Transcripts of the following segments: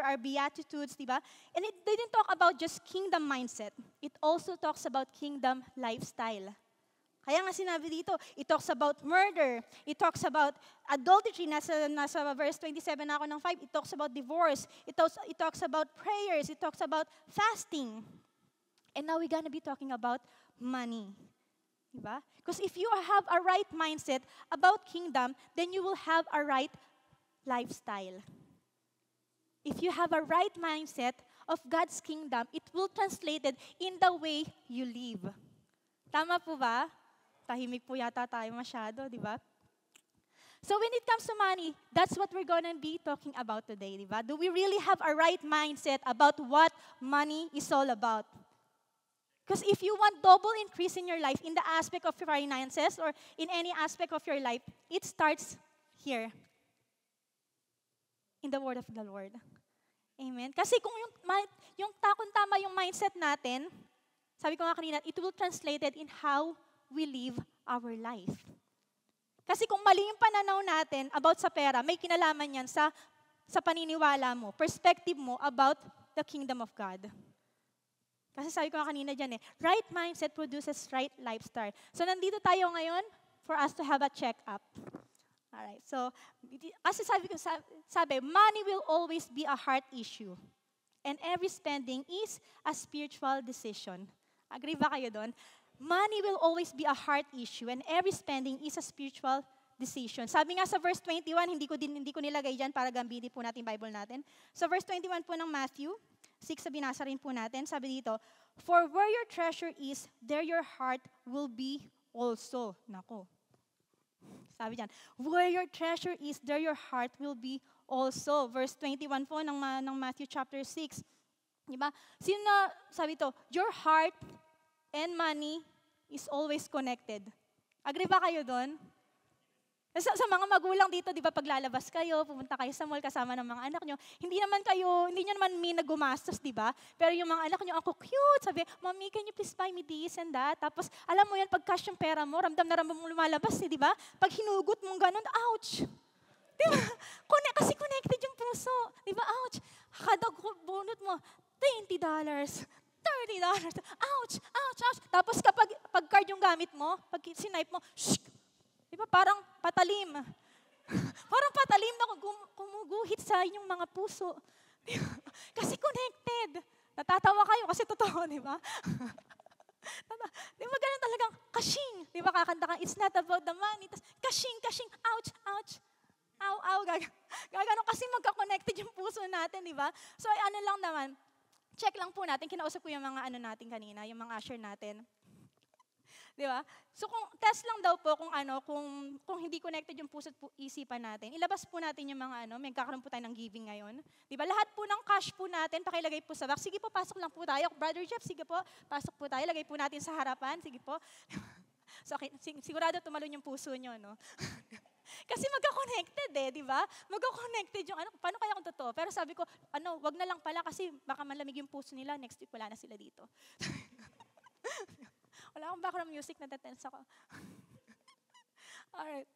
are Beatitudes, di ba? And it didn't talk about just kingdom mindset. It also talks about kingdom lifestyle. Kaya nga sinabi dito, it talks about murder, it talks about adultery, nasa verse 27 na ako ng 5, it talks about divorce, it talks about prayers, it talks about fasting. And now we're gonna be talking about money. Diba? Because if you have a right mindset about kingdom, then you will have a right lifestyle. If you have a right mindset of God's kingdom, it will translate it in the way you live. Tama po ba? Tahimik po yata tayo masyado, di ba? So when it comes to money, that's what we're gonna be talking about today, di ba? Do we really have a right mindset about what money is all about? Because if you want double increase in your life, in the aspect of finances or in any aspect of your life, it starts here. In the word of the Lord. Amen? Kasi kung yung tama yung mindset natin, sabi ko nga kanina, it will translate it in how we live our life. Kasi kung mali yung pananaw natin about sa pera, may kinalaman yan sa paniniwala mo, perspective mo about the kingdom of God. Kasi sabi ko nga kanina dyan right mindset produces right lifestyle. So nandito tayo ngayon for us to have a check-up. Alright, so kasi sabi, money will always be a heart issue. And every spending is a spiritual decision. Agree ba kayo doon? Money will always be a heart issue and every spending is a spiritual decision. Sabi nga sa verse 21, hindi ko nilagay dyan para gamitin po natin Bible natin. So verse 21 po ng Matthew 6, binasa rin po natin, sabi dito, for where your treasure is, there your heart will be also. Nako. Sabi dyan, where your treasure is, there your heart will be also. Verse 21 po ng Matthew chapter 6. Diba? Sabi to, your heart and money is always connected. Agree ba kayo doon? Sa mga magulang dito, di ba, paglalabas kayo, pumunta kayo sa mall kasama ng mga anak nyo, hindi nyo naman may nagumastos, di ba? Pero yung mga anak nyo, ako cute, sabi, Mommy, can you please buy me this and that? Tapos, alam mo yan, pag cash yung pera mo, ramdam na ramdam mong lumalabas, di ba? Pag hinugot mong ganun, ouch! Di ba? Kasi connected yung puso. Di ba? Ouch! Kada bunot mo, $20. $30. Ouch! Ouch! Ouch! Tapos kapag card yung gamit mo, pag sinipe mo, shh! Di ba? Parang patalim. Parang patalim na kumuguhit sa inyong mga puso. Kasi connected. Natatawa kayo kasi totoo, di ba? Di ba ganun talagang kashing? Di ba kakanta ka, it's not about the money. Tapos kashing, kashing, ouch, ouch. Ow, ow, gagano kasi magka-connected yung puso natin, di ba? So ano lang naman, check lang po natin, kinausap ko yung mga natin kanina, yung mga usher natin. Di ba? So kung test lang daw po kung hindi connected yung puso at isipan natin, ilabas po natin yung mga may kakaroon po tayo ng giving ngayon. Di ba? Lahat po ng cash po natin, pakilagay po sa box. Sige po, pasok lang po tayo. Brother Jeff, sige po, pasok po tayo. Lagay po natin sa harapan. Sige po. So okay, sigurado tumalon yung puso nyo, no? Kasi magka-connected di ba? Magka-connected yung paano kaya kung totoo? Pero sabi ko, wag na lang pala kasi baka malamig yung puso nila, next week wala na sila dito. Wala akong background music, natatense ako. Alright.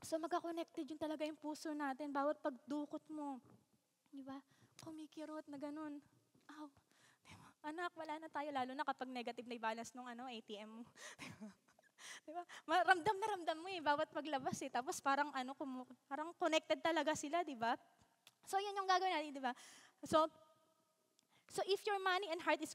So magka-connected yung talaga yung puso natin, bawat pagdukot mo. Di ba? Kumikirot na ganun. Aw. Diba? Anak, wala na tayo, lalo na kapag negative na balance nung ATM mo. Diba? Ramdam mo bawat paglabas Tapos parang parang connected talaga sila, di ba? So yun yung gagawin natin, di ba? So if your money and heart is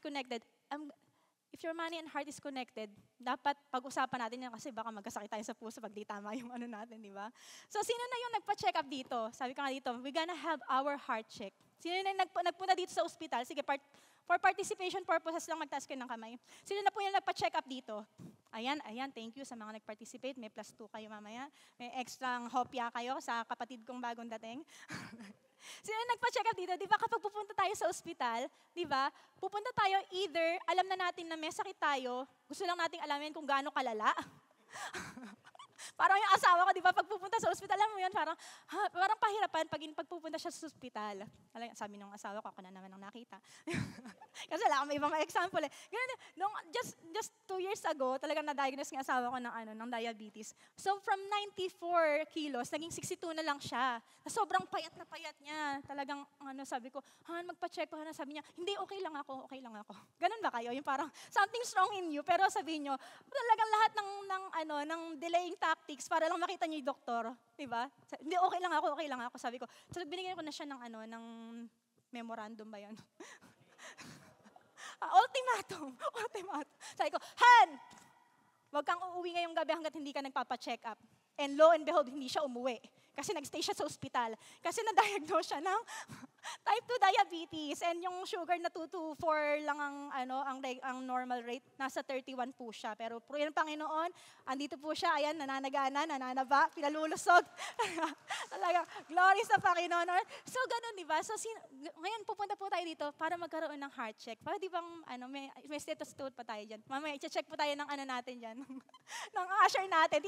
connected, dapat pag-usapan natin yan kasi baka magkasakit tayo sa puso pag di tama yung natin, di ba? So sino na yung nagpa-check up dito? Sabi ko nga dito, we're gonna have our heart check. Sino na nagpunta dito sa ospital? Sige, for participation purposes lang magtaas kayo ng kamay. Sino na po yung nagpa-check up dito? Ayan, thank you sa mga nag-participate. May +2 kayo mamaya. May extrang hopya kayo sa kapatid kong bagong dating. Sino nagpa-check up dito? Di ba kapag pupunta tayo sa ospital, di ba, pupunta tayo either, alam na natin na may sakit tayo, gusto lang nating alamin kung gaano kalala. Parang yung asawa ko, di ba, pag pupunta sa ospital, alam mo yun, parang pahirapan pag pupunta siya sa ospital. Sabi ng asawa ko, ako na naman ang nakita. Kasi wala akong ibang example eh. Ganun, just 2 years ago, talagang na-diagnose ng asawa ko ng diabetes. So from 94 kilos, naging 62 na lang siya. Sobrang payat na payat niya. Talagang, sabi ko, magpa-check ko na. Sabi niya, hindi, okay lang ako. Ganun ba kayo? Yung parang, something's wrong in you, pero sabihin nyo, talagang lahat ng delaying tactics para lang makita niyo yung doktor, 'di ba? Hindi, okay lang ako, sabi ko. So binigyan ko na siya ng memorandum ba 'yon? Ultimatum. Sabi ko, Han, wag kang uuwi ngayong gabi hangga't hindi ka nagpapa-check up. And lo and behold, hindi siya umuwi. Kasi nagstay siya sa ospital. Kasi na-diagnose siya ng type 2 diabetes. And yung sugar na 2 to 4 lang ang normal rate. Nasa 31 po siya. Pero yung Panginoon, andito po siya. Ayan, nananaba, pinalulusog. Talaga, glory sa Panginoon. So, ganun, di ba? So, ngayon pupunta po tayo dito para magkaroon ng heart check. Para di bang, may stethoscope pa tayo dyan. Mamaya, i-check po tayo ng natin dyan. ng usher natin.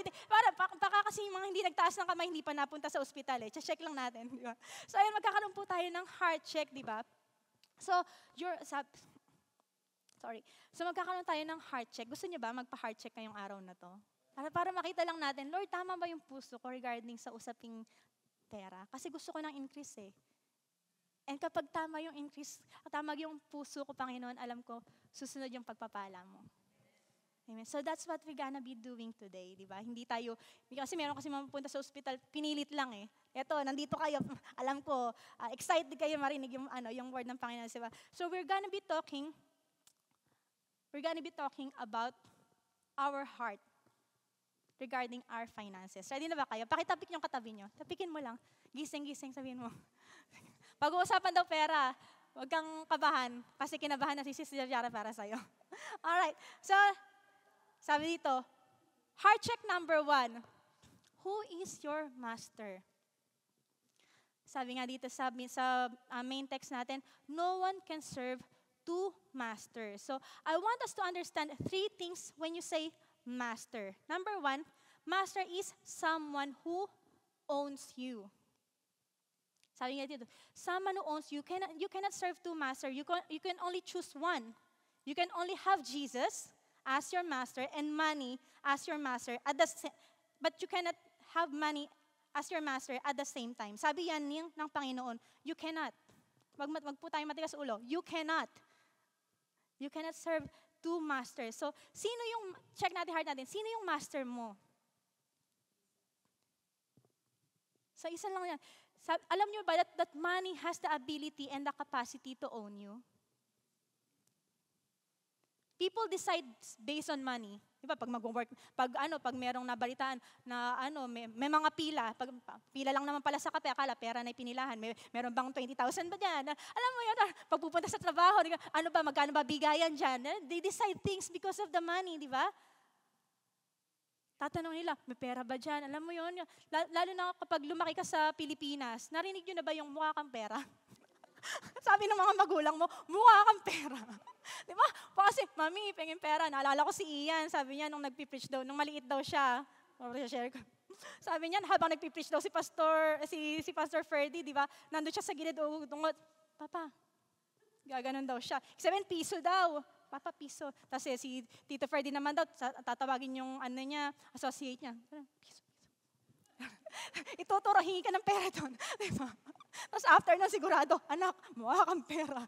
Baka kasi yung mga hindi nagtaas ng kamay, hindi pa napunta sa ospital eh. Check lang natin, di ba? So, ayun, magkakaroon po tayo ng heart check, di ba? So, So, magkakaroon tayo ng heart check. Gusto niyo ba magpa-heart check ngayong araw na to? Para makita lang natin, Lord, tama ba yung puso ko regarding sa usaping pera? Kasi gusto ko ng increase eh. And kapag tama yung increase, tama yung puso ko, Panginoon, alam ko, susunod yung pagpapala mo. Amen. So that's what we're gonna be doing today, di ba? Kasi meron kasi mapupunta sa ospital, pinilit lang eh. Eto, nandito kayo, alam ko, excited kayo marinig yung word ng Panginoon, di ba? So we're gonna be talking about our heart regarding our finances. Ready na ba kayo? Pakitapik yung katabi nyo. Tapikin mo lang. Gising, sabihin mo. Pag-uusapan daw pera, huwag kang kabahan, kasi kinabahan na si Sister Yara para sa'yo. Alright, so, sabi dito, heart check number 1. Who is your master? Sabi nga dito sa main text natin, no one can serve 2 masters. So, I want us to understand 3 things when you say master. Number 1, master is someone who owns you. Sabi nga dito, someone who owns you, you cannot serve 2 masters. You can only choose one. You can only have Jesus as your master and money as your master but you cannot have money as your master at the same time. Sabi yan ng Panginoon, you cannot. Wag po tayong matigas ulo. You cannot serve 2 masters. So, check natin heart natin, sino yung master mo? So, isa lang yan. Alam nyo ba that money has the ability and the capacity to own you? People decide based on money. Diba, pag mag-work, pag merong nabalitaan na may mga pila, pila lang naman pala sa kape, akala pera na ipinilahan, meron bang 20,000 ba dyan? Alam mo yun, pag pupunta sa trabaho, magkano ba bigayan dyan? They decide things because of the money, di ba? Tatanong nila, may pera ba dyan? Alam mo yun, lalo na kapag lumaki ka sa Pilipinas, narinig nyo na ba yung mukha kang pera? Sabi ng mga magulang mo, mukha kang pera. Di ba? Kasi, mami, pengin pera. Naalala ko si Ian, sabi niya nung nagpipreach daw, nung maliit daw siya. Share ko. Sabi niya, habang nagpipreach daw si Pastor Ferdy, di ba? Nandun siya sa gilid, Papa, gaganon daw siya. 7 piso daw. Papa, piso. Tapos si Tito Ferdy naman daw, tatawagin yung associate niya. Piso. Ituturo, hingi ka ng pera doon. Diba? Tapos after na sigurado, anak, mukha kang pera.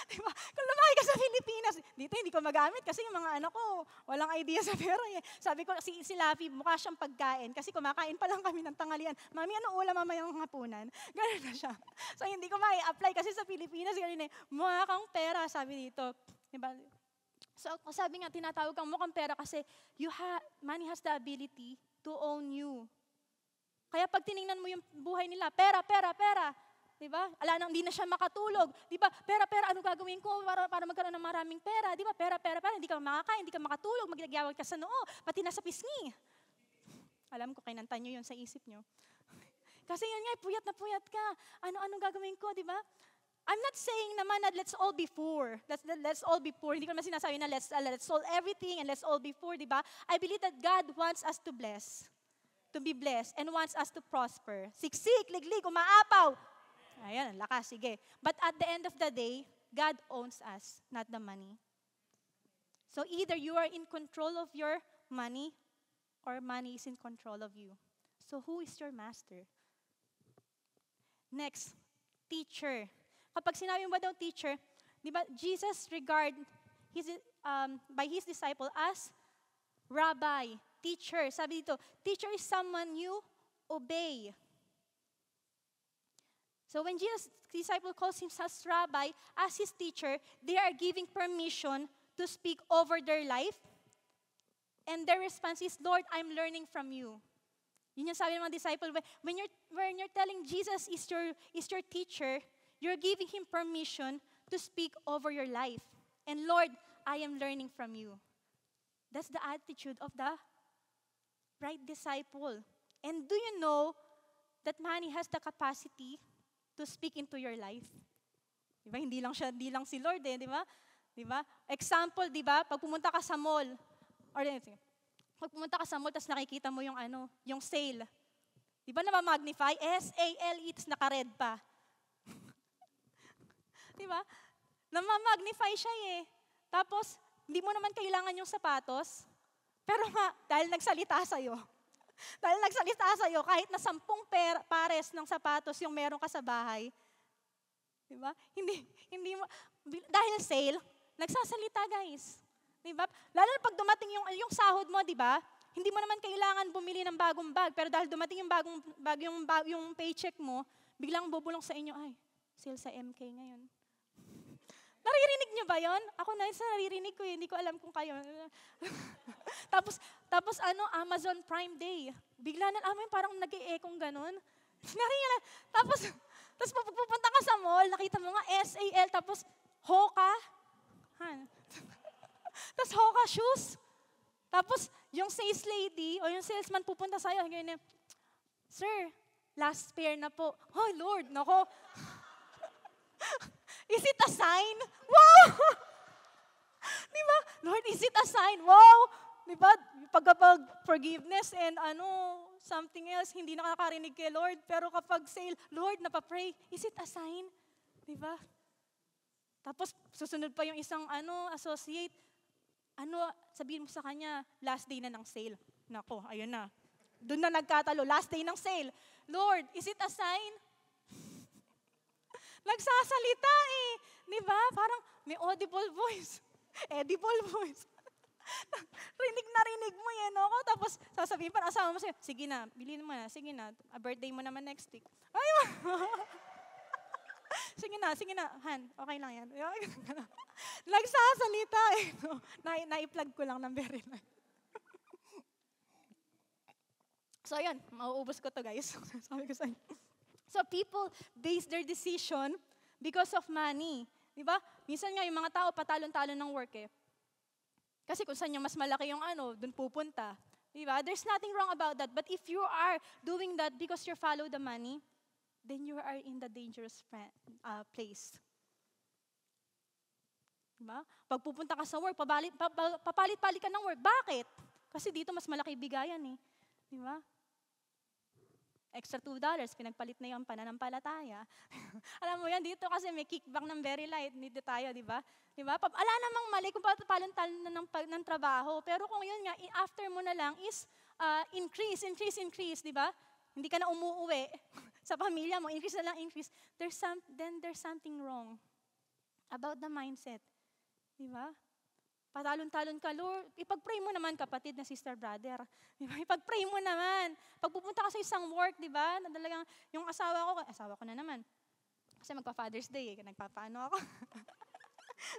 Diba? Kung lumaki ka sa Pilipinas, dito hindi ko magamit kasi yung mga anak ko, walang idea sa pera eh. Sabi ko, si Laffy, mukha siyang pagkain kasi kumakain pa lang kami ng tanghalian. Mami, ano ulam mamayang hapunan? Ganun na siya. So hindi ko mai-apply kasi sa Pilipinas, ganun eh, mukha kang pera, sabi dito. Diba? So sabi nga, tinatawag kang mukhang pera kasi money has the ability to own you. Kaya pag tiningnan mo yung buhay nila, pera. Diba? Hindi na siya makatulog. Diba? Pera, ano gagawin ko para magkaroon ng maraming pera? Diba? Pera, hindi ka makakain, hindi ka makatulog, magyawag ka sa noo, pati nasa pisngi. Alam ko, kinanta nyo yun sa isip nyo. Kasi yun nga, puyat na puyat ka. Anong gagawin ko, diba? I'm not saying naman na let's all be poor. Let's all be poor. Hindi ko naman sinasabi na let's solve everything and let's all be poor, di ba? I believe that God wants us to be blessed, and wants us to prosper. Siksik, liglig, umaapaw. Ayan, lakas, sige. But at the end of the day, God owns us, not the money. So either you are in control of your money, or money is in control of you. So who is your master? Next, teacher. Kapag sinabi mo ba daw teacher, di ba, Jesus by his disciple as rabbi, teacher. Sabi dito, teacher is someone you obey. So when Jesus' disciple calls himself rabbi as his teacher, they are giving permission to speak over their life. And their response is, Lord, I'm learning from you. Yun yung sabi ng mga disciple. When you're telling Jesus is your teacher, you're giving him permission to speak over your life. And Lord, I am learning from you. That's the attitude of the right disciple. And do you know that money has the capacity to speak into your life? Diba? Hindi lang si Lord di ba? Diba? Example, di ba? Pag pumunta ka sa mall, tapos nakikita mo yung sale. Di ba na-magnify? S-A-L-E, tapos naka-red pa. Di ba? Na-magnify siya eh. Tapos, hindi mo naman kailangan yung sapatos, pero dahil nagsalita sa'yo, kahit na 10 pares ng sapatos yung meron ka sa bahay, di ba? Hindi mo, dahil sale, nagsasalita guys. Di ba? Lalo na pag dumating yung sahod mo, di ba? Hindi mo naman kailangan bumili ng bagong bag, pero dahil dumating yung paycheck mo, biglang bubulong sa inyo, ay, sale sa MK ngayon. Naririnig niyo ba yon? Ako na naririnig ko hindi ko alam kung kayo. tapos Amazon Prime Day. Bigla na parang nag-e-ekong ganun. Tapos pupunta ka sa mall, nakita mo nga SAL, tapos Hoka. Tapos Hoka shoes. Tapos yung sales lady o yung salesman pupunta sa'yo, ganyan, Sir, last pair na po. Oh Lord, nako. Is it a sign? Wow! Diba? Lord, is it a sign? Wow! Diba? Pagkapag forgiveness and something else, hindi nakakarinig kay Lord. Pero kapag sale, Lord, napapray, is it a sign? Diba? Tapos, susunod pa yung isang associate. Sabihin mo sa kanya, last day na ng sale. Nako, ayun na. Doon na nagkatalo, last day ng sale. Lord, is it a sign? Nagsasalita eh. Di ba? Parang may audible voice. Edible voice. Rinig mo yan ako. Tapos sasabihin pa, asawa mo sa'yo, sige na, bilhin mo na, sige na, birthday mo naman next week. Ay, sige na, Han, okay lang yan. Nagsasalita eh. Na-i-plug ko lang ng very light. So, yun, mauubos ko to guys. Sabi ko sa inyo. So people base their decision because of money. Di ba? Minsan nga yung mga tao patalon-talon ng work eh. Kasi kung saan yung mas malaki yung dun pupunta. Di ba? There's nothing wrong about that. But if you are doing that because you follow the money, then you are in the dangerous place. Di ba? Pag pupunta ka sa work, papalit-palit ka ng work. Bakit? Kasi dito mas malaki bigayan eh. Di ba? Extra $2, pinagpalit na yung pananampalataya. Alam mo yan, dito kasi may kickback ng very light. Dito tayo, di ba? Di ba? Ala namang mali kung palon-talon na ng trabaho. Pero kung yun nga, after mo na lang is increase, di ba? Hindi ka na umuuwi sa pamilya mo, increase na lang, increase. Then there's something wrong about the mindset. Di ba? Patalon-talon ka, Lord. Ipag-pray mo naman, kapatid na sister, brother. Diba? Ipag-pray mo naman. Pag pupunta ka sa isang work, di ba? Talagang yung asawa ko na naman. Kasi magpa-Father's Day, nagpapaano ako.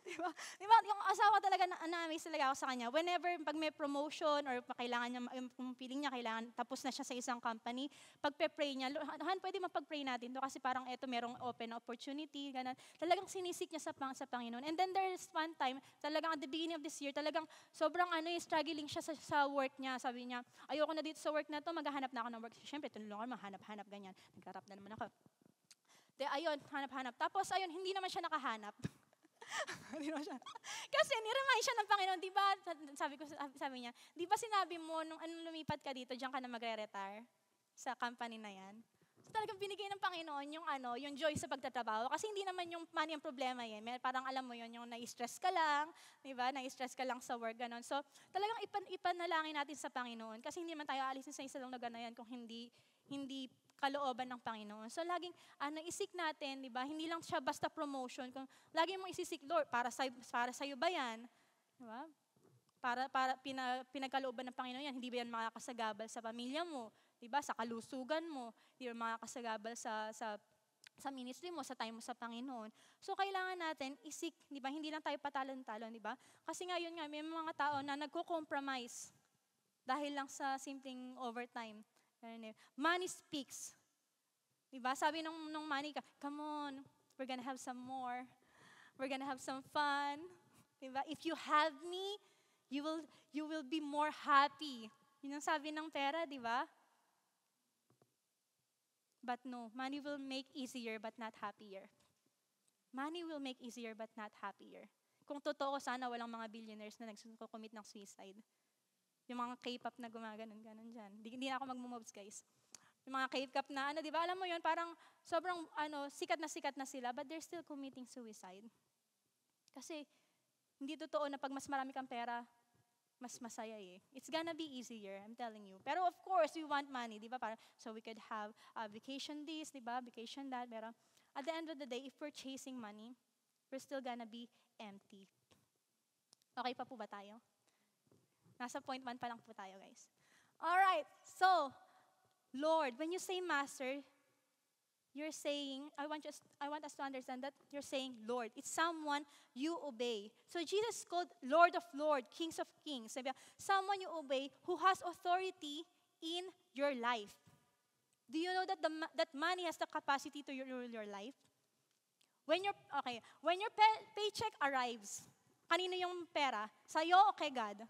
Diba? Yung asawa talaga, na-amaze talaga ako sa kanya. Whenever, pag may promotion or kailangan niya, yung feeling niya, kailangan, tapos na siya sa isang company, pag-pray niya, Han, pwede mapag-pray natin to kasi parang eto, merong open opportunity, ganun. Talagang sinisik niya sa Panginoon. And then there's one time, talagang at the beginning of this year, talagang sobrang struggling siya sa work niya. Sabi niya, ayoko na dito sa work na to, maghahanap na ako ng work. Siyempre, tulungan, mahanap-hanap, ganyan. Nagkarap na naman ako. Ayun, hanap-hanap. Tapos, ayun, hindi naman siya nakahanap. Hindi naman siya. Kasi niremind siya ng Panginoon, di ba, sabi niya, di ba sinabi mo, nung anong lumipat ka dito, diyan ka na magre-retire sa company na yan? So talagang binigay ng Panginoon yung joy sa pagtatrabaho. Kasi hindi naman yung money ang problema yan. Parang alam mo yun, yung na-stress ka lang, di ba? Na-stress ka lang sa work, ganon. So talagang ipanalangin natin sa Panginoon. Kasi hindi man tayo aalisin sa isang lugar na yan kung hindi kalooban ng Panginoon. So laging isik natin, di ba? Hindi lang siya basta promotion. Kung lagi mo isisik, Lord, para sa'yo ba yan? Di ba? Pinagkalooban ng Panginoon yan. Hindi ba yan makakasagabal sa pamilya mo? Diba? Sa kalusugan mo, hindi mo makakasagabal sa ministry mo, sa time mo sa Panginoon. So, kailangan natin isik, di ba? Hindi lang tayo patalon-talon, di ba? Kasi ngayon nga, may mga tao na nagko-compromise dahil lang sa simpleng overtime. Money speaks. Di ba? Sabi nung money, come on, we're gonna have some more. We're gonna have some fun. Di ba? If you have me, you will be more happy. Yun ang sabi ng pera, di ba? But no, money will make easier but not happier. Money will make easier but not happier. Kung totoo, sana walang mga billionaires na nagsucommit ng suicide. Yung mga K-pop na gumaganon-ganon dyan. Hindi na ako mag-moves, guys. Yung mga K-pop na, di ba, alam mo yun, parang sobrang, sikat na sila, but they're still committing suicide. Kasi, hindi totoo na pag mas marami kang pera, mas masaya eh. It's gonna be easier, I'm telling you. Pero of course, we want money, di ba? So we could have vacation this, di ba? Vacation that. Pero at the end of the day, if we're chasing money, we're still gonna be empty. Okay pa po ba tayo? Nasa point 1 pa lang po tayo, guys. Alright, so, Lord, when you say Master, you're saying, I want us to understand that you're saying Lord. It's someone you obey. So Jesus called Lord of Lords, Kings of Kings. Someone you obey who has authority in your life. Do you know that money has the capacity to rule your life? When your paycheck arrives, kanino yung pera? Sa'yo o kay God?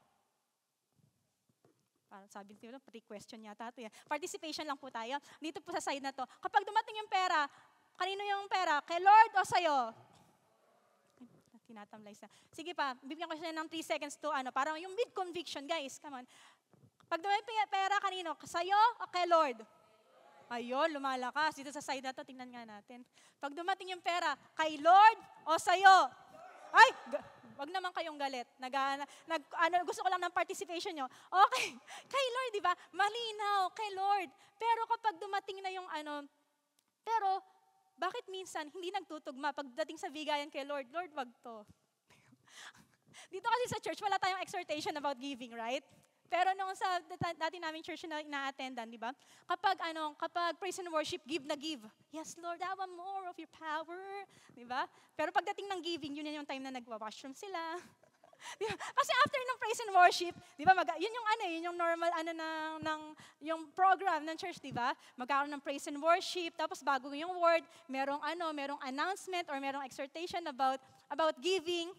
Parang sabi nito, pati question yata ito. Participation lang po tayo. Dito po sa side na to. Kapag dumating yung pera, kanino yung pera? Kay Lord o sa'yo? Tinatamlay sa. Sige pa, bibigyan ko siya ng 3 seconds to parang yung mid-conviction, guys. Come on. Pag dumating yung pera, kanino? Sa'yo o kay Lord? Ayun, lumalakas. Dito sa side na to, tingnan nga natin. Pag dumating yung pera, kay Lord o sa'yo? Ay, wag naman kayong galit. Gusto ko lang ng participation nyo. Okay, kay Lord, di ba? Malinaw, kay Lord. Pero kapag dumating na yung pero bakit minsan hindi nagtutugma pagdating sa bigayan kay Lord? Lord, wag to. Dito kasi sa church, wala tayong exhortation about giving, right? Pero nung sa dati naming church na ina-attendan, di ba? Kapag praise and worship, give na give. Yes, Lord, I want more of your power. Di ba? Pero pagdating ng giving, yun yung time na nagwa-washroom sila. Di ba? Kasi after ng praise and worship, di ba, yun yung normal yung program ng church, di ba? Magkakaroon ng praise and worship, tapos bago yung word, merong announcement or merong exhortation about giving.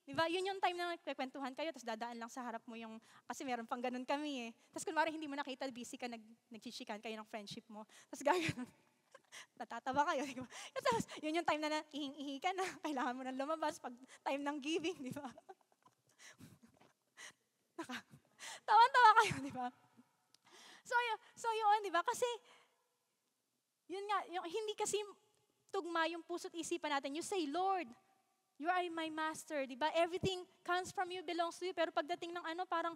Diba? Yun yung time na nagkwentuhan kayo, tapos dadaan lang sa harap mo kasi meron pang ganun kami eh. Tapos kunwari hindi mo nakita, busy ka, nagchichikan kayo ng friendship mo. Tapos gano'n, natatawa kayo. Diba? Tapos yun yung time na ihing-ihi ka na, kailangan mo nang lumabas pag time ng giving, di ba? Tawan-tawa kayo, di ba? So yun, di ba? Kasi, yun nga, hindi kasi tugma yung puso't isipan natin. You say, Lord, you are my master, di ba? Everything comes from you, belongs to you. Pero pagdating ng parang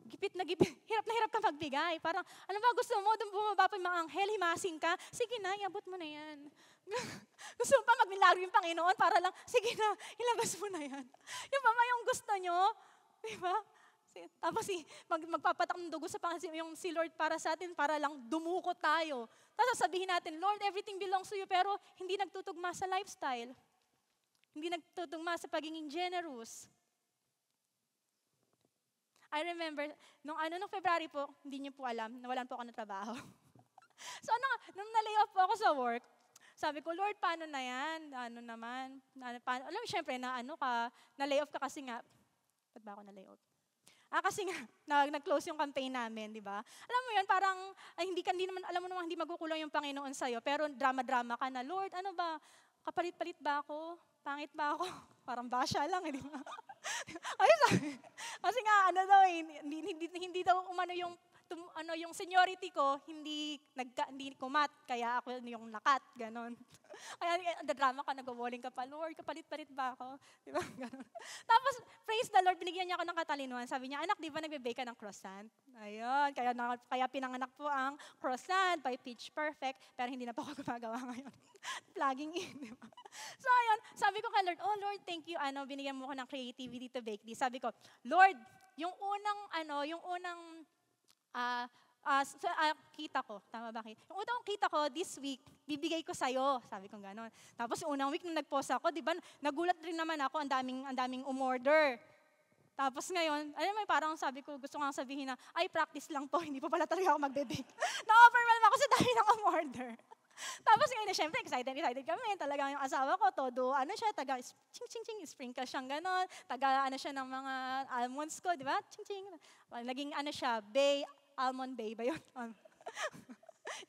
gipit na gipit, hirap na hirap ka magbigay. Parang, ano ba gusto mo? Doon bumaba pa yung mga anghel, himasing ka. Sige na, iabot mo na yan. Gusto mo pa magmilagro yung Panginoon para lang, sige na, ilabas mo na yan. Yung pa yung gusto nyo, di ba? Tapos magpapatak ng dugo sa Panginoon, yung si Lord para sa atin, para lang dumukot tayo. Tapos sabihin natin, Lord, everything belongs to you, pero hindi nagtutugma sa lifestyle. Hindi nagtutugma sa pagiging generous. I remember, nung February po, hindi niyo po alam, nawalan po ako ng trabaho. So nung na-layoff po ako sa work, sabi ko, Lord, paano na yan? Alam mo, syempre, na-layoff ka kasi nga, ba't ba ako na-layoff? Kasi nga, nag-close yung campaign namin, di ba? Alam mo yun, parang, hindi naman, alam mo naman, hindi magkukulang yung Panginoon sa'yo, pero drama-drama ka na, Lord, ano ba, kapalit-palit ba ako? Pangit ba ako? Parang basya lang, di ba? Ay, kasi nga, ano daw, hindi daw umano yung seniority ko, hindi kumat, kaya ako yung nakat, ganon. Kaya drama ka, nag-walling ka pa, Lord, kapalit-palit ba ako? Di ba? Ganon. Tapos, praise the Lord, binigyan niya ako ng katalinuhan. Sabi niya, anak, di ba nagbe-bake ka ng croissant? Ayun, kaya pinanganak po ang croissant by Pitch Perfect, pero hindi na po ako gumagawa ngayon. Plugging in, di ba? So, ayun, sabi ko kay Lord, oh Lord, thank you, binigyan mo ko ng creativity to bake this. Sabi ko, Lord, yung unang kita ko, tama ba? Yung unang kita ko this week, bibigay ko sa'yo. Sabi ko gano'n. Tapos yung unang week nung nag-post ako, di ba, nagulat rin naman ako, ang daming umorder. Tapos ngayon, alam mo, parang sabi ko, gusto nga sabihin na, ay, practice lang po, hindi pa pala talaga ako magbe-bake. Na-overwhelm ako sa dami ng umorder. Tapos ngayon, syempre, excited kami. Talagang yung asawa ko, todo, ching-ching-ching, sprinkle siyang gano'n. Siya ng mga almonds ko, di ba? Ching-ching. Naging bay, almond bay ba yun?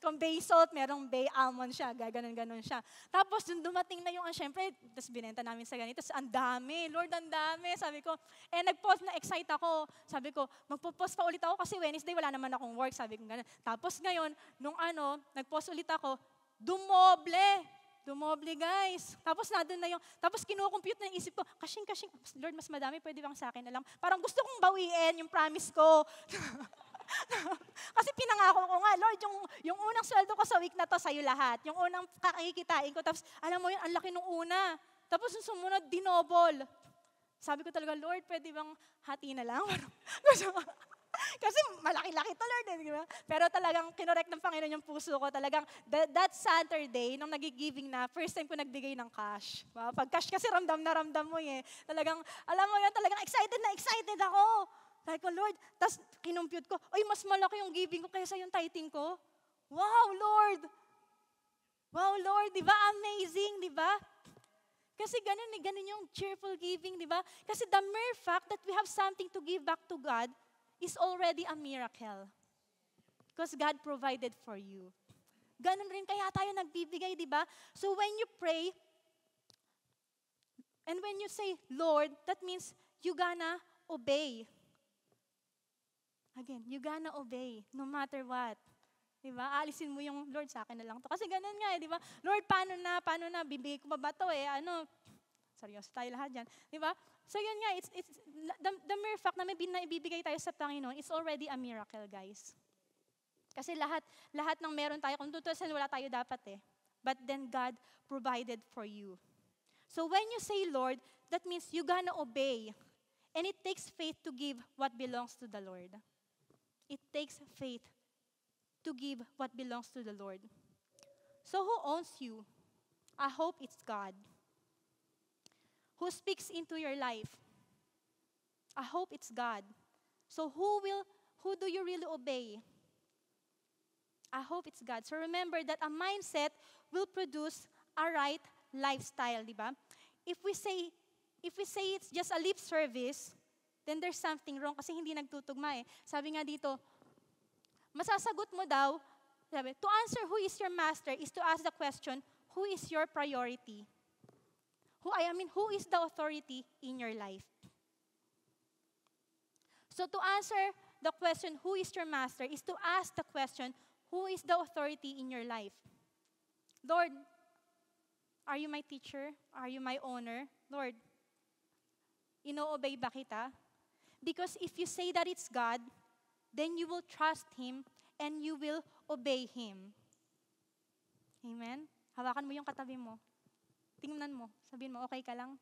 Kung bay salt, merong bay almond siya, gaganon-ganon siya. Tapos, nung dumating na yung, syempre, tapos binenta namin sa ganito, tapos ang dami, Lord, ang dami. Sabi ko, nag-post na excite ako. Sabi ko, magpo-post pa ulit ako kasi Wednesday, wala naman akong work. Sabi ko gano'n. Tapos ngayon, nag-post ulit ako, Dumoble, guys. Tapos tapos kinukompute na yung isip ko, kashing, Lord, mas madami, pwede bang sa akin na lang? Parang gusto kong bawiin yung promise ko. Kasi pinangako ko nga, Lord, yung unang sweldo ko sa week na to, sa'yo lahat. Yung unang kakikitain ko, tapos alam mo yun, ang laki nung una. Tapos yung sumunod, dinobol. Sabi ko talaga, Lord, pwede bang hati na lang? Kasi malaki-laki to, Lord. Di ba? Pero talagang kinorek ng Panginoon yung puso ko. Talagang that Saturday, nung nagigiving na, first time ko nagbigay ng cash. Wow, pag cash kasi ramdam na ramdam mo eh. Talagang, alam mo yun, talagang excited ako. Sabi ko, Lord, tapos kinumpute ko, ay, mas malaki yung giving ko kaysa yung tithing ko. Wow, Lord, di ba? Amazing, di ba? Kasi ganun yung cheerful giving, di ba? Kasi the mere fact that we have something to give back to God is already a miracle. Because God provided for you. Ganun rin kaya tayo nagbibigay, di ba? So when you pray, and when you say, Lord, that means you gonna obey. Again, you gonna obey, no matter what. Diba? Alisin mo yung, Lord, sa akin na lang to. Kasi ganun nga eh, di ba? Lord, paano na, bibigay ko ba to eh? Seryoso tayo lahat dyan. Diba? So yun nga, it's the mere fact na may ibibigay tayo sa Panginoon, it's already a miracle, guys. Kasi lahat ng meron tayo, kung tutusin, wala tayo dapat eh. But then God provided for you. So when you say, Lord, that means you gonna obey. And it takes faith to give what belongs to the Lord. It takes faith to give what belongs to the Lord. So who owns you? I hope it's God. Who speaks into your life? I hope it's God. So who do you really obey? I hope it's God. So remember that a mindset will produce a right lifestyle, di ba? If we say it's just a lip service, then there's something wrong kasi hindi nagtutugma eh. Sabi nga dito, masasagot mo daw, sabi, to answer who is your master is to ask the question, who is your priority? Who is the authority in your life? So to answer the question, who is your master, is to ask the question, who is the authority in your life? Lord, are you my teacher? Are you my owner? Lord, ino-obey ba kita? Because if you say that it's God, then you will trust Him and you will obey Him. Amen? Hawakan mo yung katabi mo. Tingnan mo. Sabihin mo, okay ka lang?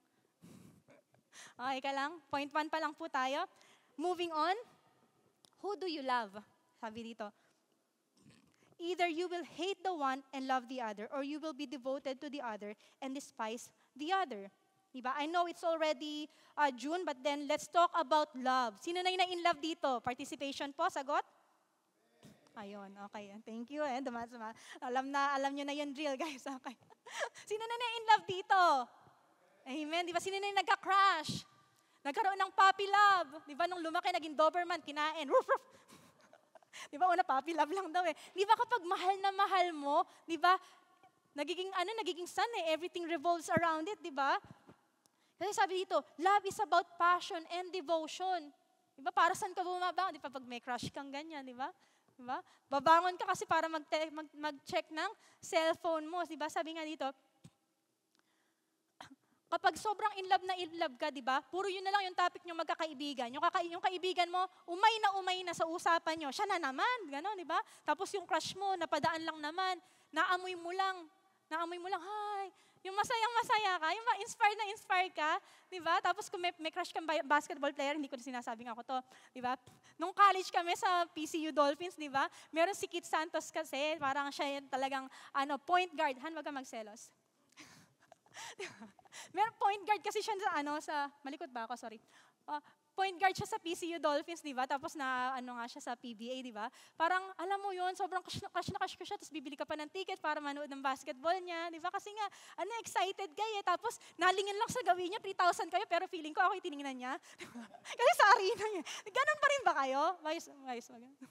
Okay ka lang? Point 1 pa lang po tayo. Moving on. Who do you love? Sabi dito. Either you will hate the one and love the other, or you will be devoted to the other and despise the other. Diba? I know it's already June, but then let's talk about love. Sino na in love dito? Participation po, sagot? Ayun, okay. Thank you. Alam nyo na yun drill, guys. Okay. Sino na in love dito? Amen. Diba? Sino na yung nagka-crush? Nagkaroon ng puppy love. Di ba, nung lumaki, naging Doberman, kinain. Ruff, ruff. Di ba, una puppy love lang daw eh. Di ba, kapag mahal na mahal mo, di ba, nagiging son eh. Everything revolves around it, di ba? Kasi sabi dito, love is about passion and devotion. Di ba, para saan ka bumabangon? Di ba, pag may crush kang ganyan, di ba? Di ba? Babangon ka kasi para mag-check ng cellphone mo. Di ba, sabi nga dito, kapag sobrang in love ka, di ba? Puro yun na lang yung topic nyo magkakaibigan. Yung kaibigan mo, umay na sa usapan nyo. Siya na naman, gano'n, di ba? Tapos yung crush mo, napadaan lang naman. Naamoy mo lang, hi. Yung masayang-masaya ka, yung inspired ka, di ba? Tapos kung may crush kang basketball player, hindi ko sinasabing ako to, di ba? Nung college kami sa PCU Dolphins, di ba? Meron si Kit Santos kasi, parang siya yung talagang point guard. Wag ka magselos. Meron point guard kasi siya sa malikot ba ako, sorry. Point guard siya sa PCU Dolphins, di ba? Tapos nga siya sa PBA, di ba? Parang, alam mo yun, sobrang crush ko siya, tapos bibili ka pa ng ticket para manood ng basketball niya, di ba? Kasi nga, excited ka eh. Tapos, nalingin lang sa gawin niya, 3,000 kayo, pero feeling ko ako tinignan niya. Kasi sa arena niya. Ganon pa rin ba kayo?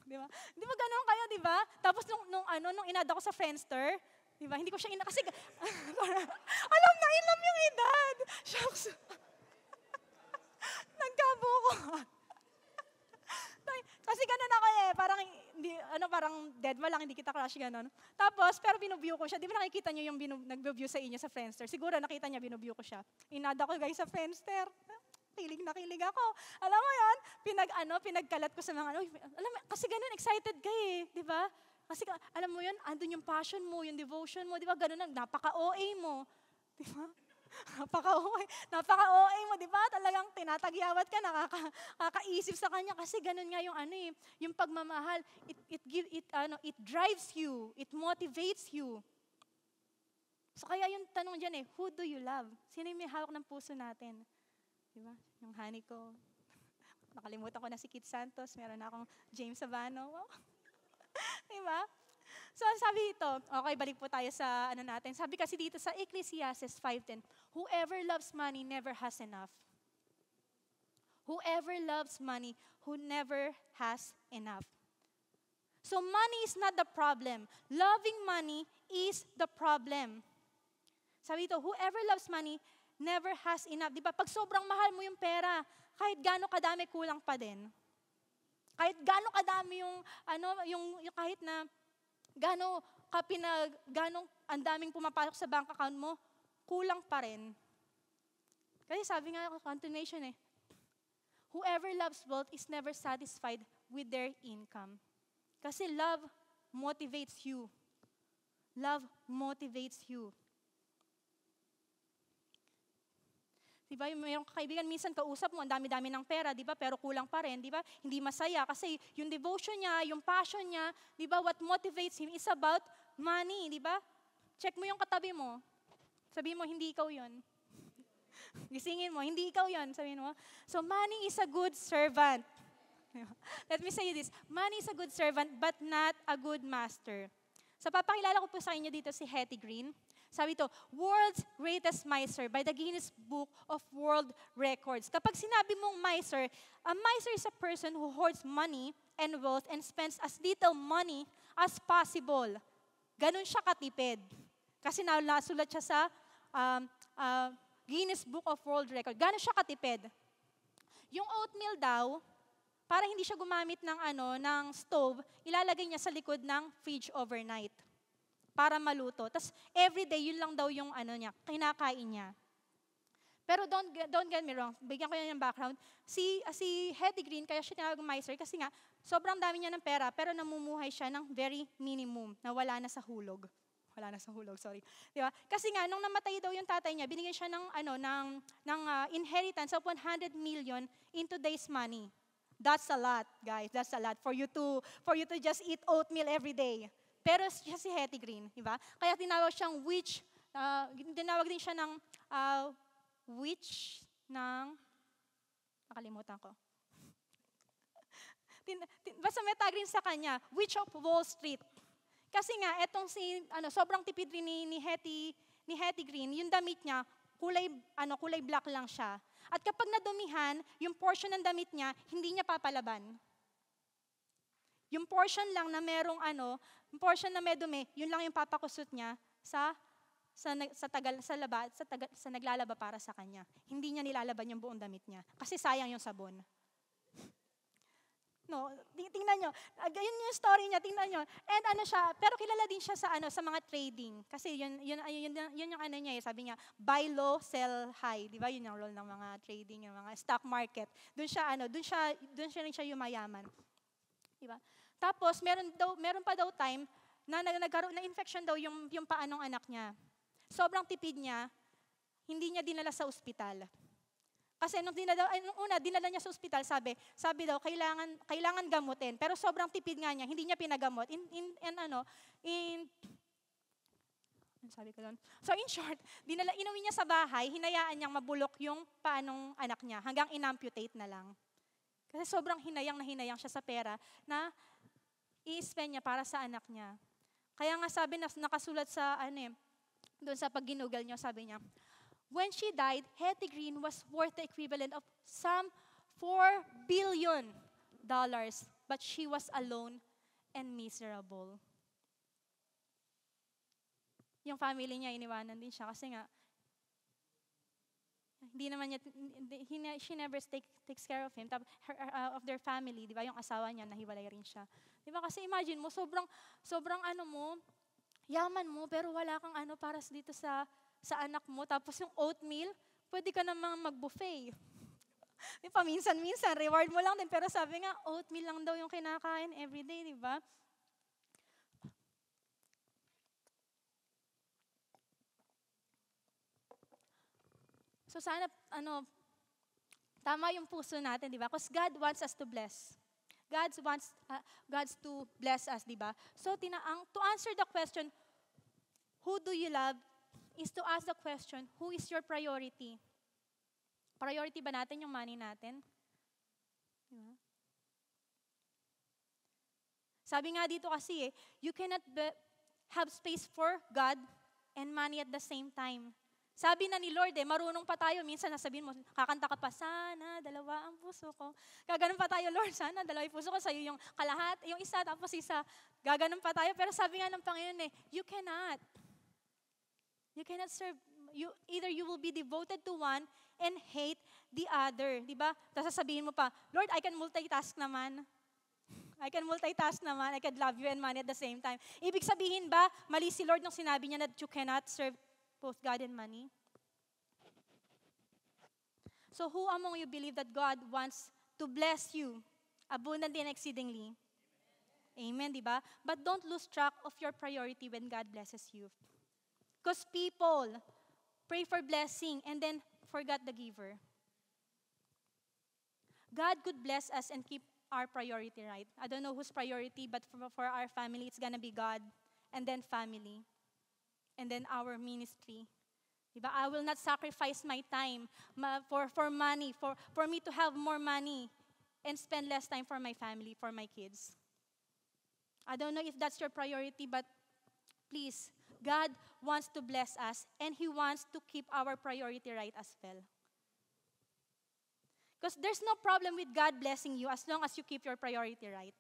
Di ba? Di ba ganon kayo, di ba? Tapos, nung inad ako sa Friendster, di ba? Hindi ko siya kasi, alam na, ilam yung edad. Shucks. Nagkabuko. Kasi ganun ako eh, parang dead mo lang, hindi kita crush, ganun. Tapos, pero binubview ko siya. Di ba nakikita niyo yung nag-view sa inyo sa Friendster? Siguro nakita niya, binubview ko siya. Inada ko guys sa Friendster. Kilig na kilig ako. Alam mo yan, pinagkalat ko sa mga, alam mo, kasi ganun, excited ka eh, di ba? Kasi alam mo yun, andun yung passion mo, yung devotion mo, di ba? Ganun, napaka-OA mo. Di ba? Napaka-OA mo, di ba? Talagang tinatagyawat ka, nakakaisip sa kanya kasi ganun nga yung yung pagmamahal, it drives you, it motivates you. So kaya yung tanong diyan who do you love? Sino yung may hawak ng puso natin? Di ba? Yung honey ko. Nakalimutan ko na si Kit Santos, meron na akong James Sabano. Wow. Di ba? So, sabi ito, okay, balik po tayo sa natin. Sabi kasi dito sa Ecclesiastes 5:10, whoever loves money never has enough. Whoever loves money, who never has enough. So, money is not the problem. Loving money is the problem. Sabi ito, whoever loves money never has enough. Di ba? Pag sobrang mahal mo yung pera, kahit gaano kadami, kulang pa din. Kahit gaano kadami yung kahit na gaano ang daming pumapasok sa bank account mo, kulang pa rin. Kasi sabi nga, continuation whoever loves wealth is never satisfied with their income. Kasi love motivates you. Love motivates you. Diba, yung kaibigan, minsan kausap mo, ang dami-dami ng pera, diba, pero kulang pa rin, diba, hindi masaya kasi yung devotion niya, yung passion niya, diba, what motivates him is about money, diba? Check mo yung katabi mo. Sabihin mo, hindi ikaw yun. Gisingin mo, hindi ikaw yun. Sabihin mo, so money is a good servant. Let me say this, money is a good servant but not a good master. So papakilala ko po sa inyo dito si Hetty Green. Sabi ito, world's greatest miser by the Guinness Book of World Records. Kapag sinabi mong miser, a miser is a person who hoards money and wealth and spends as little money as possible. Ganun siya katipid. Kasi nasulat siya sa Guinness Book of World Records. Ganun siya katipid. Yung oatmeal daw, para hindi siya gumamit ng stove, ilalagay niya sa likod ng fridge overnight para maluto. Tapos everyday, yun lang daw yung niya, kinakain niya. Pero don't get me wrong, bigyan ko yan ng background. Si Hetty Green, kaya siya tinawag miser kasi nga, sobrang dami niya ng pera, pero namumuhay siya ng very minimum, na wala na sa hulog. Di ba? Kasi nga, nung namatay daw yung tatay niya, binigyan siya ng inheritance of 100 million in today's money. That's a lot, guys. That's a lot for you to just eat oatmeal every day. Pero siya si Hetty Green, di ba? Kaya tinawag siyang witch, tinawag din siya ng witch ng, nakalimutan ko. Basta may tag rin sa kanya, Witch of Wall Street. Kasi nga, etong sobrang tipid rin ni Hetty Green, yung damit niya, kulay black lang siya. At kapag nadumihan, yung portion ng damit niya, hindi niya papalaban. Yung portion lang na merong yung portion na may dumi, yun lang yung papakusot niya sa naglalaba para sa kanya. Hindi niya nilalaban yung buong damit niya. Kasi sayang yung sabon. No, tingnan nyo. Yun yung story niya, tingnan nyo. And siya, pero kilala din siya sa mga trading. Kasi yun yung niya, sabi niya, buy low, sell high. Di ba? Yun yung role ng mga trading, yung mga stock market. Doon siya rin siya yumayaman. Di ba? Tapos, meron pa daw time na nagkaroon na infection daw yung paa ng anak niya. Sobrang tipid niya, hindi niya dinala sa ospital. Kasi nung dinala niya sa ospital, sabi daw, kailangan gamutin. Pero sobrang tipid nga niya, hindi niya pinagamot. Sabi ko doon. So in short, inuwi niya sa bahay, hinayaan niyang mabulok yung paa ng anak niya, hanggang inamputate na lang. Kasi sobrang hinayang siya sa pera na i-spend niya para sa anak niya. Kaya nga sabi na nakasulat sa doon sa pag-ginugal niyo, sabi niya, when she died, Hetty Green was worth the equivalent of some $4 billion, but she was alone and miserable. Yung family niya, iniwanan din siya kasi nga, hindi naman niya, she never takes care of him, of their family, di ba? Yung asawa niya, nahiwalay rin siya. Di ba? Kasi imagine mo, sobrang yaman mo, pero wala kang para dito sa anak mo. Tapos yung oatmeal, pwede ka namang mag-buffet. Di ba? Minsan, reward mo lang din. Pero sabi nga, oatmeal lang daw yung kinakain everyday, di ba? So sana, tama yung puso natin, di ba? Because God wants us to bless. God wants to bless us, di ba? So to answer the question, who do you love, is to ask the question, who is your priority? Priority ba natin yung money natin? Di ba? Sabi nga dito kasi you cannot have space for God and money at the same time. Sabi na ni Lord marunong pa tayo. Minsan nasabihin mo, kakanta ka pa, sana dalawa ang puso ko. Gaganon pa tayo, Lord, sana dalawa yung puso ko. Sa'yo yung kalahat, yung isa, tapos isa. Gaganon pa tayo. Pero sabi nga ng Panginoon you cannot. You cannot serve. Either you will be devoted to one and hate the other. Diba? Tapos sasabihin mo pa, Lord, I can multitask naman. I can multitask naman. I can love you and money at the same time. Ibig sabihin ba, mali si Lord nung sinabi niya that you cannot serve both God and money? So who among you believe that God wants to bless you abundantly and exceedingly? Amen, di ba? But don't lose track of your priority when God blesses you. Because people pray for blessing and then forgot the giver. God could bless us and keep our priority right. I don't know whose priority, but for our family, it's gonna be God, and then family, and then our ministry. Diba? I will not sacrifice my time for money, for me to have more money and spend less time for my family, for my kids. I don't know if that's your priority, but please, God wants to bless us and He wants to keep our priority right as well. Because there's no problem with God blessing you as long as you keep your priority right.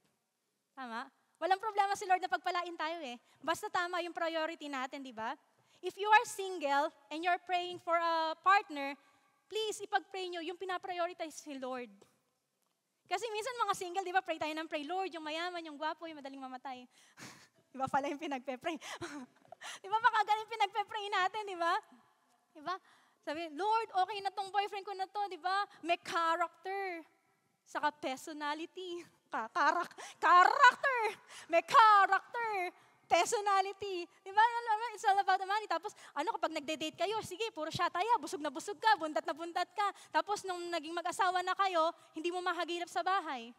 Tama? Walang problema si Lord na pagpalain tayo Basta tama yung priority natin, di ba? If you are single and you're praying for a partner, please ipag-pray nyo yung pinaprioritize si Lord. Kasi minsan mga single, di ba, pray tayo ng pray, Lord, yung mayaman, yung gwapo, yung madaling mamatay. Di ba pala yung pinagpe-pray? Di ba baka ganun pinagpe-pray natin, di ba? Di ba? Sabi, Lord, okay na tong boyfriend ko na to, di ba? May character. Saka personality. Character. May character. Personality. Di ba? It's all about the money. Tapos, kapag nagde-date kayo, sige, puro siya taya, busog na busog ka, buntat na buntat ka. Tapos, nung naging mag-asawa na kayo, hindi mo mahagilap sa bahay.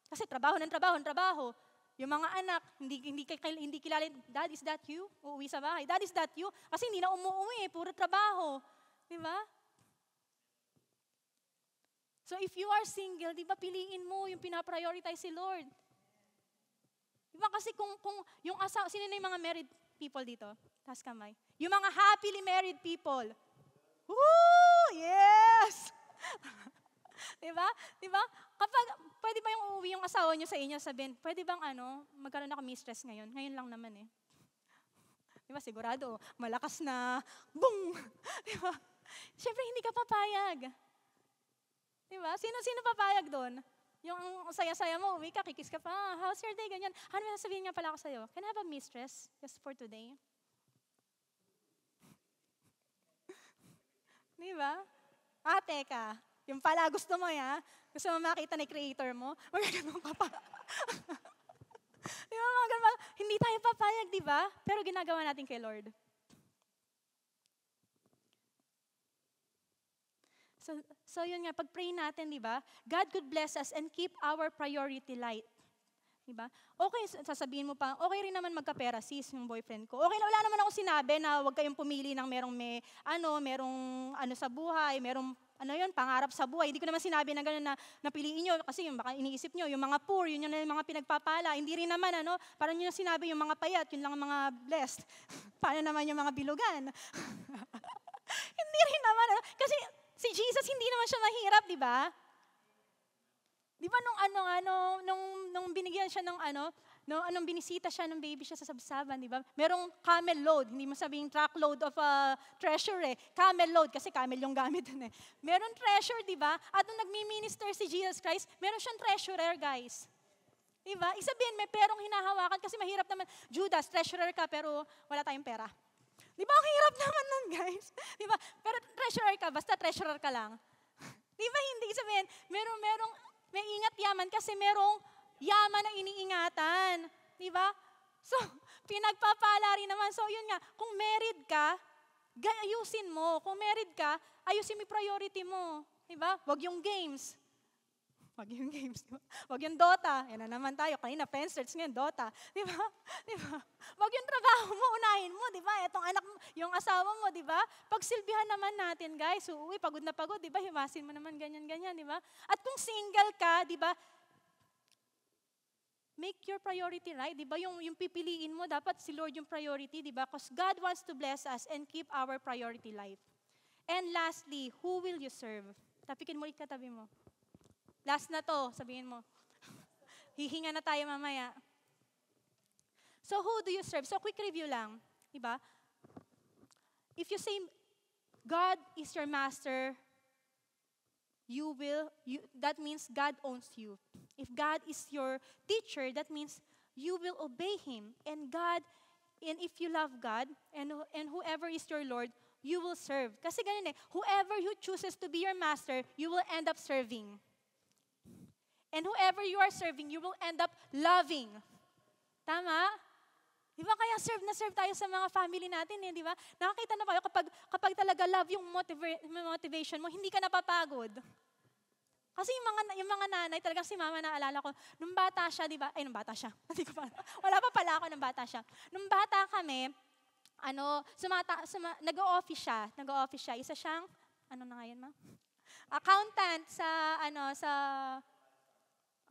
Kasi trabaho ng trabaho. Yung mga anak, hindi kilala, Dad, is that you? Uuwi sa bahay. Dad, is that you? Kasi hindi na umuwi, puro trabaho. Di ba? So, if you are single, di ba, piliin mo yung pinaprioritize si Lord. Diba kasi kung yung asawa, sino na yung mga married people dito? Taas kamay. Yung mga happily married people. Woo! Yes! Di ba? Di ba? Kapag, pwede ba yung uuwi yung asawa nyo sa inyo, sabihin, pwede bang magkaroon ako mistress ngayon? Ngayon lang naman eh. Di ba? Sigurado, malakas na, boom! Di ba? Siyempre, hindi ka papayag. Di ba? Sino papayag doon? Yung saya-saya mo, uwi ka, kikis ka pa, how's your day, ganyan. Ano may sasabihin nga pala ako sa'yo? Can I have a mistress just for today? Di ba? Teka. Yung pala gusto mo gusto mo makita ni creator mo, magaganon ka pa. Di ba mga ganun? Hindi tayo papayag, di ba? Pero ginagawa natin kay Lord. So yun nga, pag-pray natin, di ba? God could bless us and keep our priority light. Diba? Okay, sasabihin mo pa, okay rin naman magkapera sis, yung boyfriend ko. Okay, wala naman ako sinabi na huwag kayong pumili ng merong sa buhay, merong pangarap sa buhay. Hindi ko naman sinabi na gano'n na napiliin nyo kasi yung baka iniisip nyo, yung mga poor, yun yung mga pinagpapala. Hindi rin naman, parang yun yung sinabi, yung mga payat, yun lang ang mga blessed. Paano naman yung mga bilugan? Hindi rin naman, kasi si Jesus hindi naman siya mahirap, di ba? Di ba nung binigyan siya nung binisita siya ng baby siya sa sabsaban, di ba? Merong camel load, hindi mo sabing truckload of treasure camel load, kasi camel yung gamit dun Meron treasure, di ba? At nung nagmi-minister si Jesus Christ, meron siyang treasurer, guys. Di ba? Isabihin, may perong hinahawakan kasi mahirap naman. Judas, treasurer ka pero wala tayong pera. Di ba? Ang hirap naman nun, guys. Di ba? Pero treasurer ka, basta treasurer ka lang. Di ba? Hindi sabihin, may ingat yaman kasi merong yaman na iniingatan. Di ba? So, pinagpapala rin naman. So, yun nga, kung married ka, ayusin mo. Kung married ka, ayusin mo yung priority mo. Di ba? Wag yung games. Wag yung games, di ba? Wag yung Dota. Yan na naman tayo. Kanina, Fencers, ngayon, Dota. Di ba? Di ba? Wag yung trabaho mo, unahin mo, di ba? Itong anak mo, yung asawa mo, di ba? Pagsilbihan naman natin, guys. Uuwi, pagod na pagod, di ba? Himasin mo naman ganyan-ganyan, di ba? At kung single ka, di ba? Make your priority right, di ba? Yung pipiliin mo, dapat si Lord yung priority, di ba? Because God wants to bless us and keep our priority life. And lastly, who will you serve? Tapikin mo ulit katabi mo. Last na to, sabihin mo. Hihinga na tayo mamaya. So who do you serve? So quick review lang, di ba? If you say, God is your master, that means God owns you. If God is your teacher, that means you will obey Him. And if you love God, and whoever is your Lord, you will serve. Kasi ganun whoever who chooses to be your master, you will end up serving. And whoever you are serving, you will end up loving. Tama? Di ba kaya serve na serve tayo sa mga family natin di ba? Nakakita na kayo kapag talaga love yung motivation mo, hindi ka napapagod. Kasi yung mga nanay, talagang si mama naalala ko, nung bata siya, di ba? Nung bata siya. Wala pa pala ako nung bata siya. Nung bata kami, nag-o-office siya. Isa siyang, ano na ngayon, ma? Accountant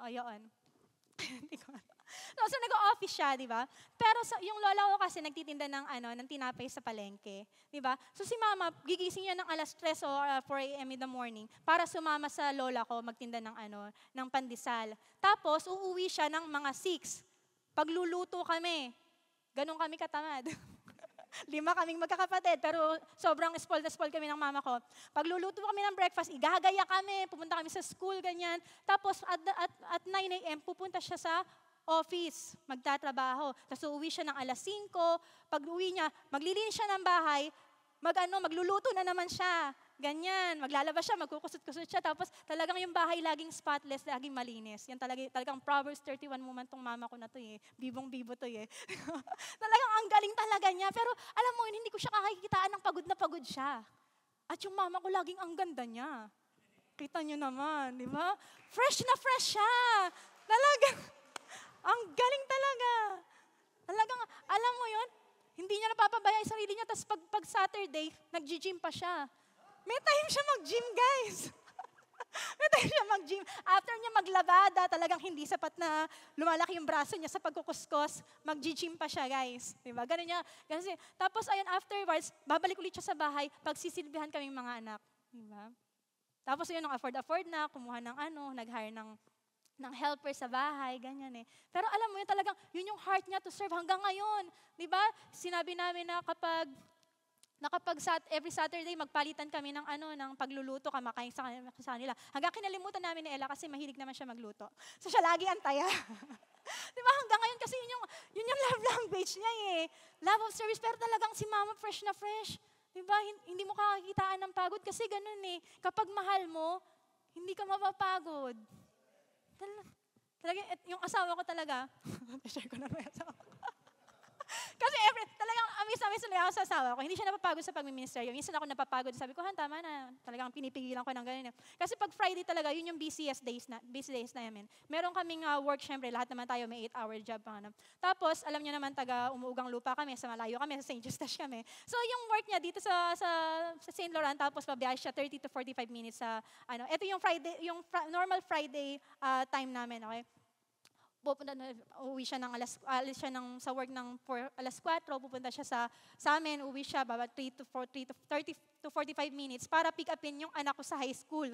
yun. So nag-o-office siya, di ba? Pero yung lola ko kasi nagtitinda ng tinapay sa palengke, di ba? So si mama, gigising niya ng alas 3 o 4 a.m. in the morning para sumama sa lola ko magtinda ng pandesal. Tapos uuwi siya ng mga 6. Pagluluto kami. Ganon kami katamad. 5 kaming magkakapatid, pero sobrang spoiled na spoiled kami ng mama ko. Pagluluto kami ng breakfast, igagaya kami, pupunta kami sa school, ganyan. Tapos at 9 a.m., pupunta siya sa office, magtatrabaho. Tapos uuwi siya ng alas 5. Pag uwi niya, maglilinis siya ng bahay, magluluto na naman siya. Ganyan, maglalabas siya, magkukusot-kusot siya. Tapos talagang yung bahay laging spotless, laging malinis. Yan talagang Proverbs 31 moment tong mama ko na to Bibong-bibo to Talagang ang galing talaga niya. Pero alam mo yun, hindi ko siya kakakitaan ng pagod na pagod siya. At yung mama ko laging ang ganda niya. Kita niyo naman, di ba? Fresh na fresh siya. Talagang, ang galing talaga. Talagang, alam mo yun, hindi niya napapabaya yung sarili niya. Tapos pag Saturday, nag-gym pa siya. May time siya mag-gym, guys. May time siya mag-gym. After niya maglabada, talagang hindi sapat na lumalaki yung braso niya sa pagkukuskos, mag-gym pa siya, guys. Diba? Ganun niya. Kasi, tapos, ayun, afterwards, babalik ulit siya sa bahay, pagsisilbihan kaming mga anak. Diba? Tapos yun, nung afford na, kumuha ng nag-hire ng helper sa bahay, ganyan eh. Pero alam mo yun talagang, yun yung heart niya to serve hanggang ngayon. Di ba? Sinabi namin na every Saturday, magpalitan kami ng pagluluto, kamakain sa kanila. Hanggang kinalimutan namin ni Ella kasi mahilig naman siya magluto. So siya lagi antaya. Di ba? Hanggang ngayon kasi yun yung love language niya eh. Love of service, pero talagang si mama fresh na fresh. Di ba? Hindi mo kakakitaan ng pagod kasi ganun eh. Kapag mahal mo, hindi ka mapapagod. Talaga, yung asawa ko talaga, share ko na yung asawa ko. Kasi talagang amis talaga ako sa asawa ko. Hindi siya napapagod sa pagmiministeryo. Minsan ako napapagod. Sabi ko, tama na. Talagang pinipigilan ko ng ganyan. Kasi pag Friday talaga, yun yung busiest days namin. Meron kaming work, syempre, lahat naman tayo may 8-hour job. Tapos, alam niyo naman, umuugang lupa kami, sa malayo kami, sa St. Eustache kami. So, yung work niya dito sa St. Laurent, tapos pabiyahe siya 30 to 45 minutes sa, ito yung Friday, normal Friday time namin, okay? Uwi siya alis siya sa work ng 4:00, pupunta siya sa amin, uwi siya, baba 30 to 45 minutes para pick upin yung anak ko sa high school.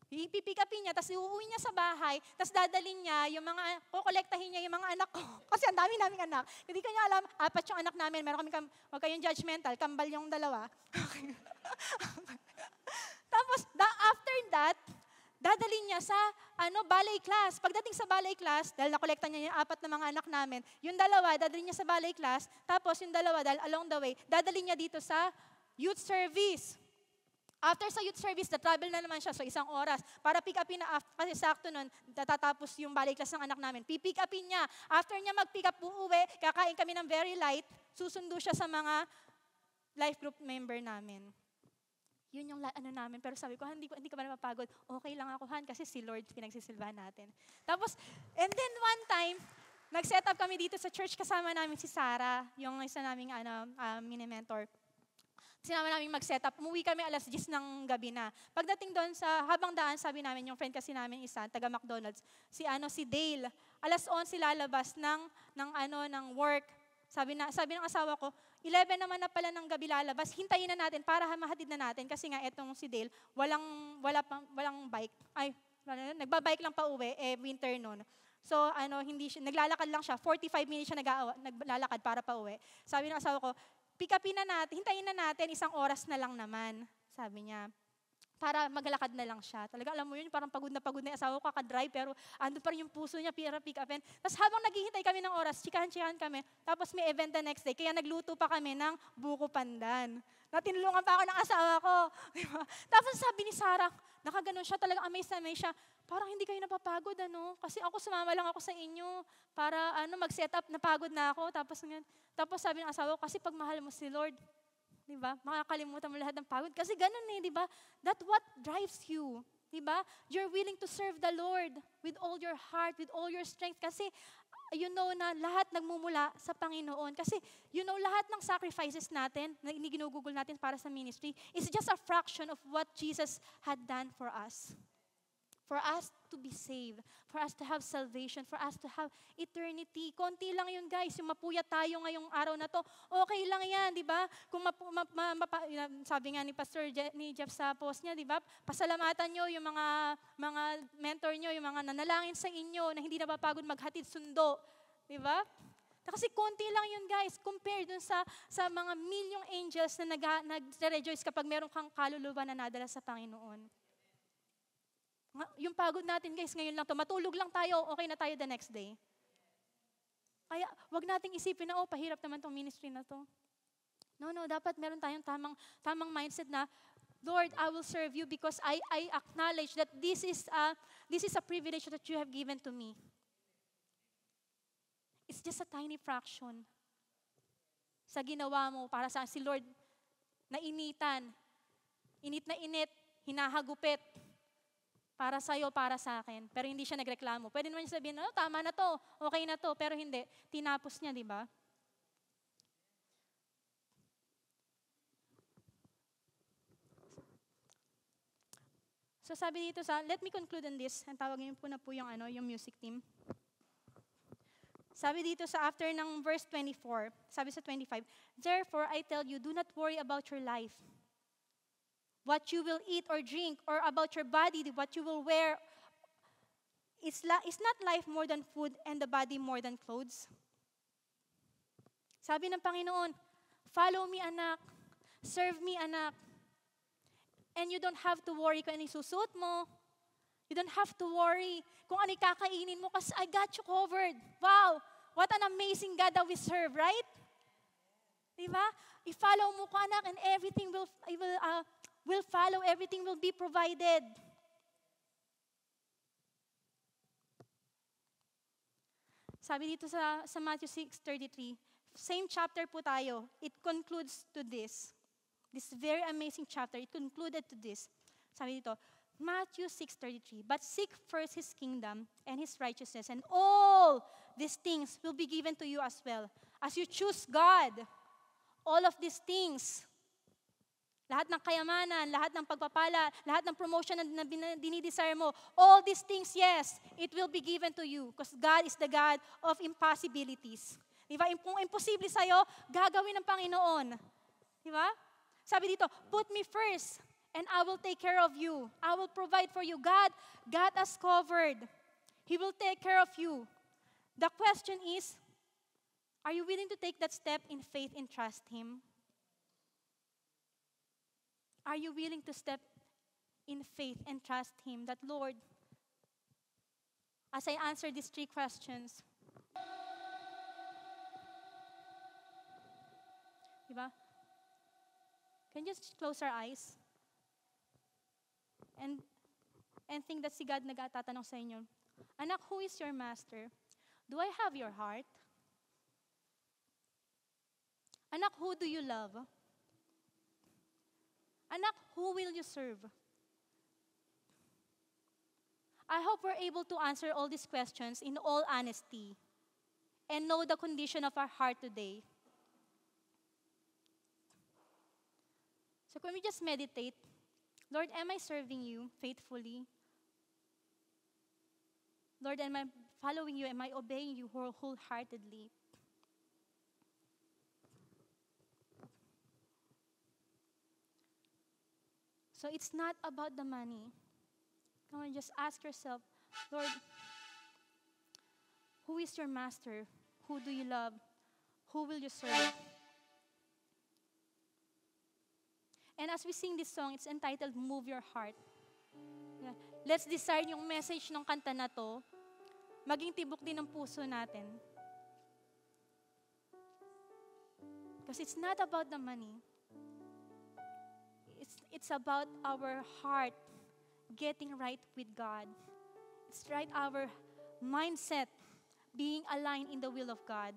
Ipipick upin niya, tapos uuwi niya sa bahay, tapos dadalhin niya kukolektahin niya yung mga anak ko. Kasi ang dami naming anak. Hindi ko niya alam, 4 yung anak namin, meron kami, huwag kayong judgmental, kambal yung 2. Tapos, after that, dadalhin niya sa ballet class. Pagdating sa ballet class, dahil nakolekta niya yung 4 na mga anak namin, yung 2, dadalhin niya sa ballet class, tapos yung 2, dahil along the way, dadalhin niya dito sa youth service. After sa youth service, travel na naman siya, so 1 oras. Para pick upin na, kasi sakto nun, tatapos yung ballet class ng anak namin. Pipick upin niya. After niya mag-pick up, uuwi, kakain kami ng very light, susundo siya sa mga life group member namin. Yun yung namin. Pero sabi ko, hindi ka ba napapagod? Okay lang ako, kasi si Lord pinagsisilbahan natin. Tapos, and then one time, nag-set up kami dito sa church, kasama namin si Sarah, yung isa naming mini-mentor. Sinama namin mag-set up. Umuwi kami 10:00 ng gabi na. Pagdating doon habang daan, sabi namin, yung friend kasi namin isa, taga McDonald's, si Dale, 11:00 lalabas ng work. Sabi ng asawa ko, 11 naman na pala ng gabi lalabas, hintayin na natin para mahatid na natin. Kasi nga, etong si Dale, walang bike. Nagbabike lang pa uwi, winter noon. So, hindi siya, naglalakad lang siya, 45 minutes siya naglalakad para pa uwi. Sabi ng asawa ko, pick upin na natin, hintayin na natin, 1 oras na lang naman, sabi niya. Para maglakad na lang siya. Talaga, alam mo yun, parang pagod na yung asawa ko, kaka-drive, pero ando pa rin yung puso niya, para pick upin. Tapos habang naghihintay kami ng oras, chikahan kami, tapos may event the next day, kaya nagluto pa kami ng buko pandan. Natinulungan pa ako ng asawa ko. Diba? Tapos sabi ni Sarah, nakaganon siya, talagang amazed siya, parang hindi kayo napapagod, kasi ako sumama lang ako sa inyo, para mag-set up, napagod na ako. Tapos sabi ng asawa ko, kasi pag mahal mo si Lord, diba? Makakalimutan mo lahat ng pagod. Kasi ganun diba? That's what drives you. Diba? You're willing to serve the Lord with all your heart, with all your strength. Kasi you know na lahat nagmumula sa Panginoon. Kasi you know lahat ng sacrifices natin, na ginugugol natin para sa ministry, is just a fraction of what Jesus had done for us. For us to be saved, for us to have salvation, for us to have eternity. Konti lang yun, guys. Yung mapuyat tayo ngayong araw na to, okay lang yan, di ba? Kung sabi nga ni Pastor ni Jeff sa post niya, di ba? Pasalamatan nyo yung mga mentor nyo, yung mga nanalangin sa inyo na hindi napapagod maghatid sundo. Di ba? Kasi konti lang yun, guys, compared dun sa mga milyong angels na nag-rejoice kapag meron kang kaluluwa na nadala sa Panginoon. Yung pagod natin, guys, ngayon lang to. Matulog lang tayo, okay na tayo the next day. Kaya, wag nating isipin na, pahirap naman tong ministry na to. No, dapat meron tayong tamang mindset na, Lord, I will serve you because I acknowledge that this is a privilege that you have given to me. It's just a tiny fraction sa ginawa mo para sa si Lord na init na init, hinahagupit, para sa'yo, para sa akin. Pero hindi siya nagreklamo. Pwede naman niya sabihin, tama na to, okay na to. Pero hindi, tinapos niya, di ba? So sabi dito let me conclude on this. Ang tawagin po na po yung music team. Sabi dito after ng verse 24, sabi sa 25, therefore I tell you, do not worry about your life. what you will eat or drink, or about your body, what you will wear. Is not life more than food and the body more than clothes? Sabi ng Panginoon, follow me anak, serve me anak, and you don't have to worry kung ano isusuot mo. You don't have to worry kung ano kakainin mo kasi I got you covered. Wow! What an amazing God that we serve, right? Diba? I-follow mo ko anak and everything will follow, everything will be provided. Sabi dito sa Matthew 6:33, same chapter po tayo. It concludes to this. This very amazing chapter, it concluded to this. Sabi dito, Matthew 6:33, but seek first His kingdom and His righteousness, and all these things will be given to you as well. As you choose God, all of these things, lahat ng kayamanan, lahat ng pagpapala, lahat ng promotion na dinidesire mo, all these things, yes, it will be given to you because God is the God of impossibilities. Diba? Kung imposible sa'yo, gagawin ng Panginoon. Diba? Sabi dito, put me first and I will take care of you. I will provide for you. God got us covered. He will take care of you. The question is, are you willing to take that step in faith and trust Him? Are you willing to step in faith and trust Him that, Lord, as I answer these 3 questions, diba? Can you just close our eyes and think that si God nagtatanong sa inyo, anak, who is your master? Do I have your heart? Anak, who do you love? Anak, who will you serve? I hope we're able to answer all these questions in all honesty and know the condition of our heart today. So can we just meditate? Lord, am I serving you faithfully? Lord, am I following you? Am I obeying you wholeheartedly? So it's not about the money. Come on, just ask yourself, Lord, who is your master? Who do you love? Who will you serve? And as we sing this song, it's entitled, Move Your Heart. Yeah. Let's decide yung message ng kanta na to, maging tibok din ng puso natin. Because it's not about the money. It's about our heart getting right with God. It's right our mindset being aligned in the will of God.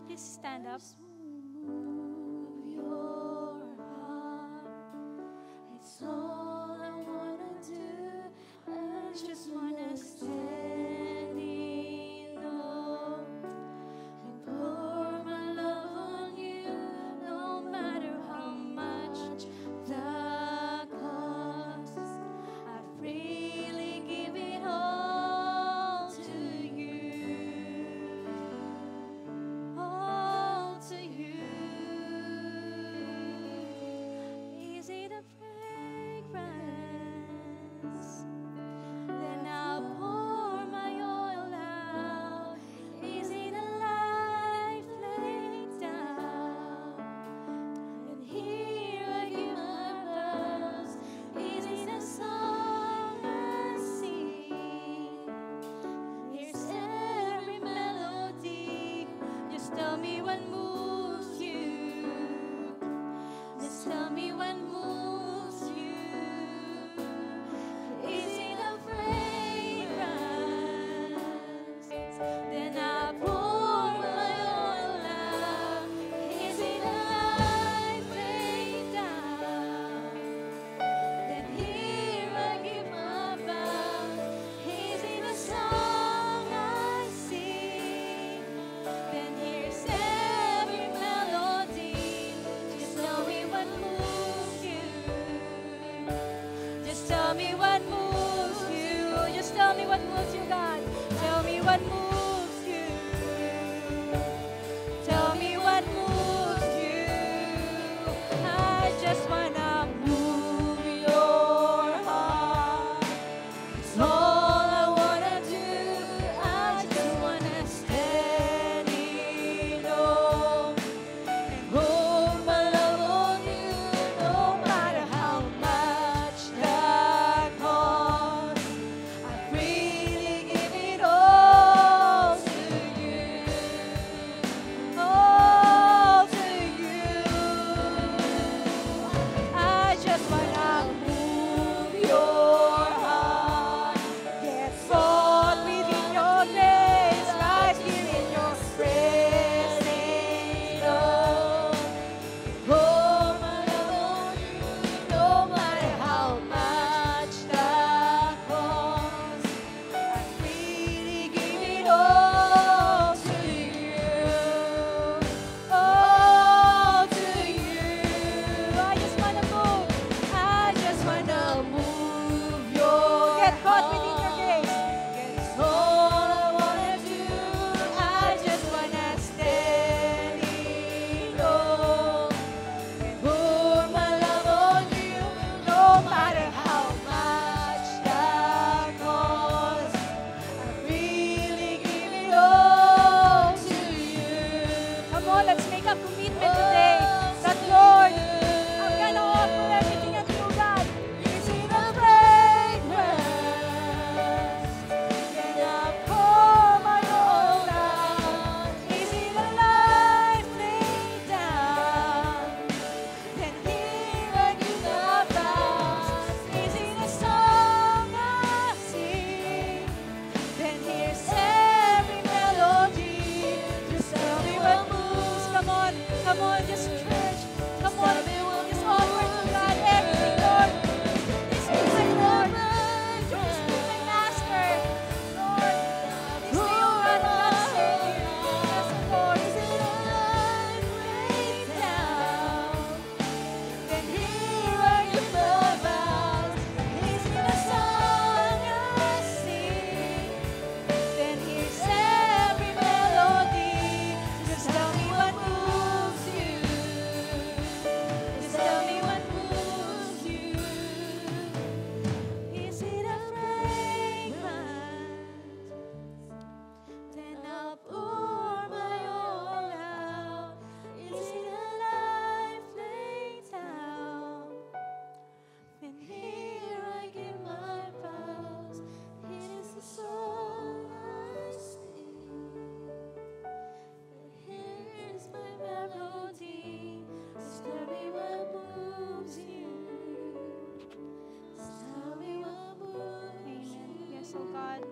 Please stand up. Move your heart. It's all I wanna do. I just wanna stand in awe and pour my love on you, no matter how much the cost. I freely give it all to you. All to you. Is it a fragrance? Then me what moves you. Just tell me what moves you, God. Tell me what moves you. Tell me what moves you. I just wanna move your heart. It's all I wanna do. I just wanna stand in awe and hold my love on you, no matter how much that costs. I freely give it all to you, all to you. I just wanna move your heart, get caught within your grace, right here in your presence, Lord. Oh, my love, no matter how much that costs, I freely give it all to you, all to you. I just wanna move, I just wanna move your get caught within your gaze. That's all I wanna do. I just wanna stand in awe and pour my love on you, no matter how much that costs. I really give it all to you. Come on, let's make a commitment today that, Lord, I'm gonna offer everything unto you, God. Is it a fragrance? Can I pour my all out? Is it a life laid down? Then here I give my vows. Is it a song I sing? Then here's every melody. Just tell me what moves. Come on, just church. Come on, just offer to God everything, Lord. This is my Lord. Just be my master, Lord. This day, oh God, I'm not saved. Yes, Lord. Is it a life laid down? Then here I give my vows. Is it a song I sing? Then here's every melody. Just tell me what moves you. Just tell me what moves you. Is it a fragrance? Then I'll pour my all out. Is it a life laid down? Then here I give my vows. It is the song I sing. Here's my melody. Just tell me what moves you. Just tell me what moves you. Amen. Yes, oh God.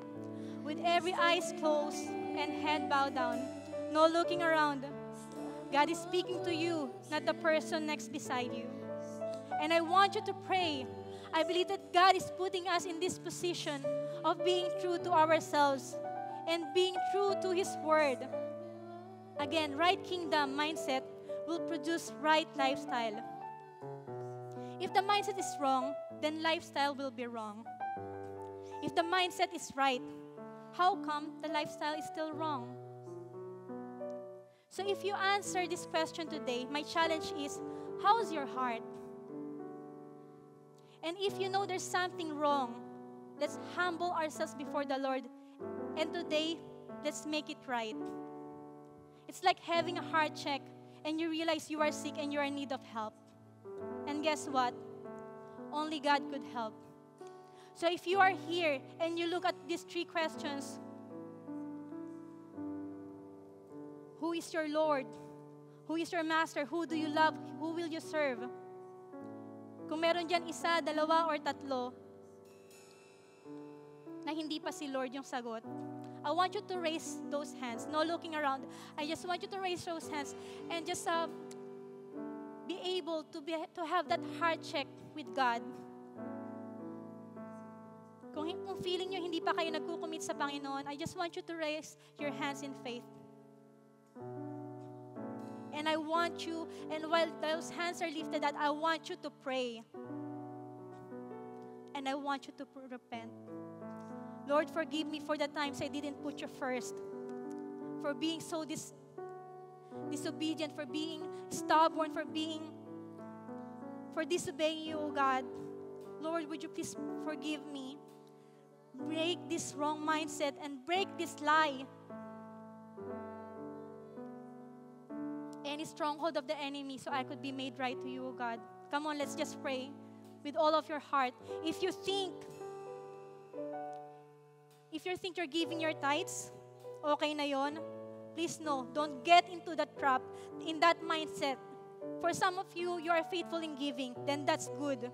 With every eyes closed and head bowed down, no looking around, God is speaking to you, not the person next beside you. And I want you to pray. I believe that God is putting us in this position of being true to ourselves and being true to His Word. Again, right kingdom mindset will produce right lifestyle. If the mindset is wrong, then lifestyle will be wrong. If the mindset is right, how come the lifestyle is still wrong? So if you answer this question today, my challenge is, how's your heart? And if you know there's something wrong, let's humble ourselves before the Lord. And today, let's make it right. It's like having a heart check and you realize you are sick and you are in need of help. And guess what? Only God could help. So if you are here and you look at these three questions, who is your Lord? Who is your Master? Who do you love? Who will you serve? Kung meron dyan isa, dalawa, or tatlo na hindi pa si Lord yung sagot, I want you to raise those hands. No looking around. I just want you to raise those hands and just be able to have that heart check with God. Kung feeling nyo hindi pa kayo nagkukumit sa Panginoon, I just want you to raise your hands in faith. And I want you, and while those hands are lifted, that I want you to pray. And and I want you to repent. Lord, forgive me for the times I didn't put you first, for being so disobedient, for being stubborn, for disobeying you, O God. Lord, would you please forgive me? Break this wrong mindset and break this lie. Any stronghold of the enemy so I could be made right to you, O God. Come on, let's just pray with all of your heart. If you think you're giving your tithes, okay na yon. Please no, don't get into that trap, in that mindset. For some of you, you are faithful in giving, then that's good.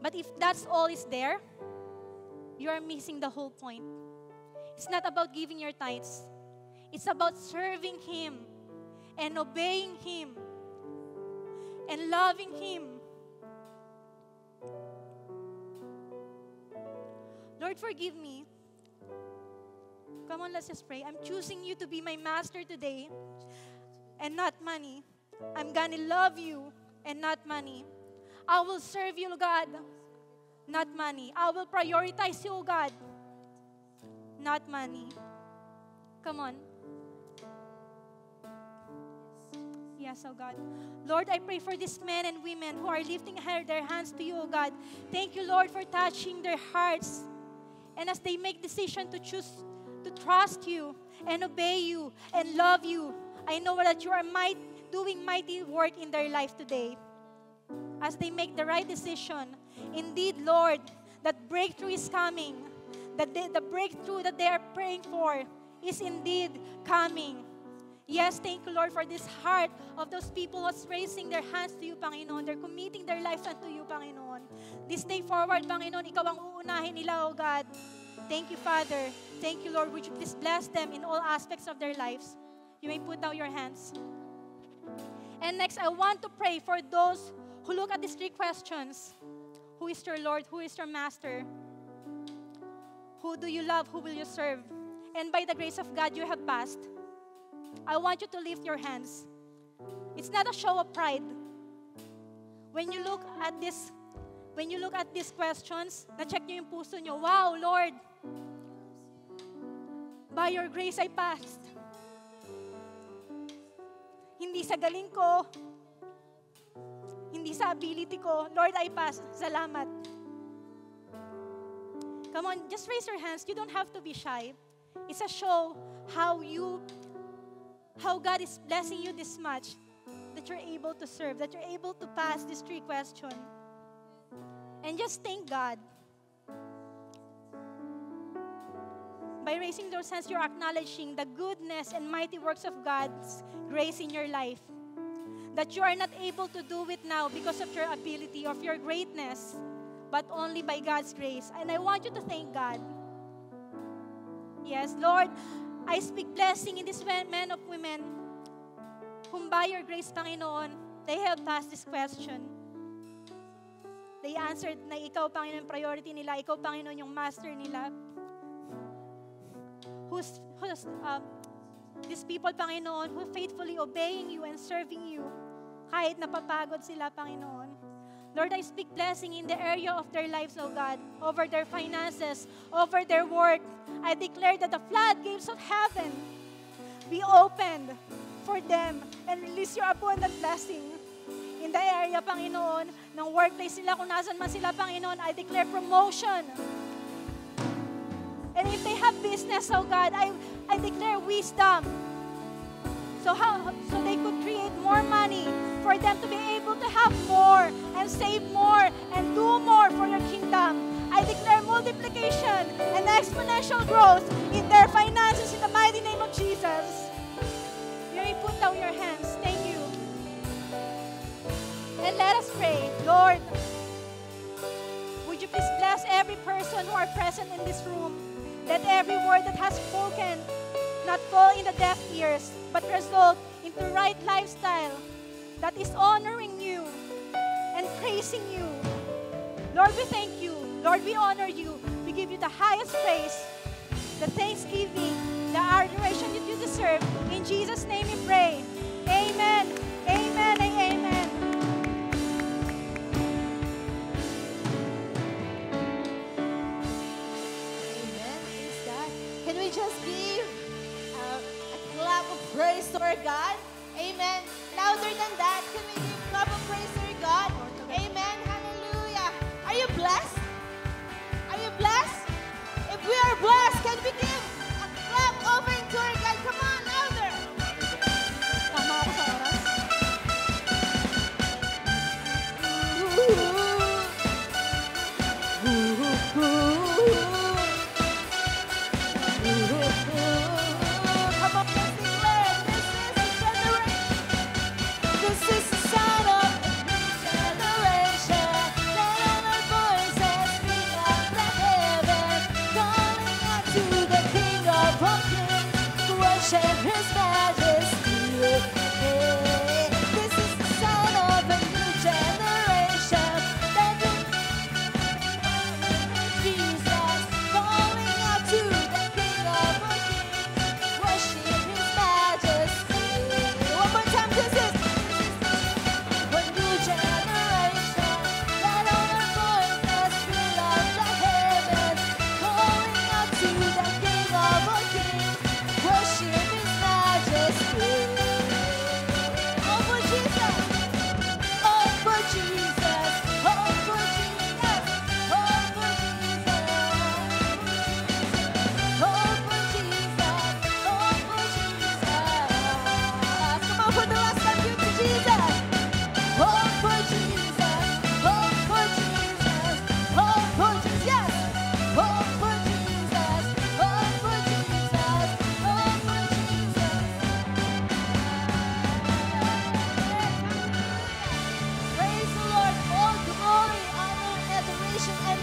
But if that's all is there, you are missing the whole point. It's not about giving your tithes. It's about serving Him and obeying Him and loving Him. Lord, forgive me. Come on, let's just pray. I'm choosing you to be my master today and not money. I'm gonna love you and not money. I will serve you, God, not money. I will prioritize you, God, not money. Come on. Yes, oh God. Lord, I pray for these men and women who are lifting their hands to you, oh God. Thank you, Lord, for touching their hearts. And as they make decision to choose to trust you and obey you and love you, I know that you are doing mighty work in their life today. As they make the right decision, indeed, Lord, that breakthrough is coming. That the breakthrough that they are praying for is indeed coming. Yes, thank you, Lord, for this heart of those people who's raising their hands to you, Panginoon. They're committing their lives unto you, Panginoon. This day forward, Panginoon, Ikaw ang uunahin nila, O God. Thank you, Father. Thank you, Lord. Would you please bless them in all aspects of their lives? You may put down your hands. And next, I want to pray for those who look at these 3 questions. Who is your Lord? Who is your Master? Who do you love? Who will you serve? And by the grace of God, you have passed. I want you to lift your hands. It's not a show of pride. When you look at these questions, na-check nyo yung puso nyo. Wow, Lord, by your grace I passed. Hindi sa galing ko, hindi sa ability ko. Lord, I passed. Salamat. Come on, just raise your hands. You don't have to be shy. It's a show how God is blessing you this much, that you're able to serve, that you're able to pass these 3 questions. And just thank God. By raising those hands, you're acknowledging the goodness and mighty works of God's grace in your life. That you are not able to do it now because of your ability, of your greatness, but only by God's grace. And I want you to thank God. Yes, Lord, I speak blessing in these men of women whom by your grace, Panginoon, they have passed this question. They answered na ikaw, Panginoon, priority nila. Ikaw, Panginoon, yung master nila. These people, Panginoon, who faithfully obeying you and serving you, kahit napapagod sila, Panginoon. Lord, I speak blessing in the area of their lives, O God, over their finances, over their work. I declare that the floodgates of heaven be opened for them and release your abundant blessing in the area, Panginoon, ng workplace nila, kung nasan man sila, Panginoon. I declare promotion. And if they have business, oh God, I declare wisdom. So they could create more money for them to be able to have more and save more and do more for your kingdom. I declare multiplication and exponential growth in their finances in the mighty name of Jesus. You may put down your hands. Thank you. And let us pray. Lord, would you please bless every person who are present in this room. Let every word that has spoken not fall in the deaf ears, but result into right lifestyle that is honoring you and praising you. Lord, we thank you. Lord, we honor you. We give you the highest praise, the thanksgiving, the adoration that you deserve. In Jesus' name we pray. Amen. Amen and amen. we just give a clap of praise to our God? Amen. Louder than that, can we give a clap of praise to our God? Amen. Hallelujah. Are you blessed? Are you blessed? If we are blessed, can we give a clap offering to our God? Come on, louder. Tama ako sa oras. Come on, let's declare, this is the generation. This is the sign of a new generation. Let all our voices ring up the heavens, calling out to the King of all kings, to worship His majesty. This is the sign of a new generation. Let the Jesus, calling out to the King of all kings, worship His majesty. One more time, this is a new generation. Let all our voices fill up the heavens, calling out to the King of all kings, worship His majesty. Oh, for Jesus. Oh, for Jesus. Oh, for Jesus. Oh, for Jesus. Oh, for Jesus. Oh, for Jesus. Come on, for the last time, give to Jesus. Oh, for Jesus. Oh, for Jesus. Oh, for Jesus. Yes. Oh, for Jesus. Oh, for Jesus. Oh, for Jesus. Praise the Lord. All glory, honor, adoration, and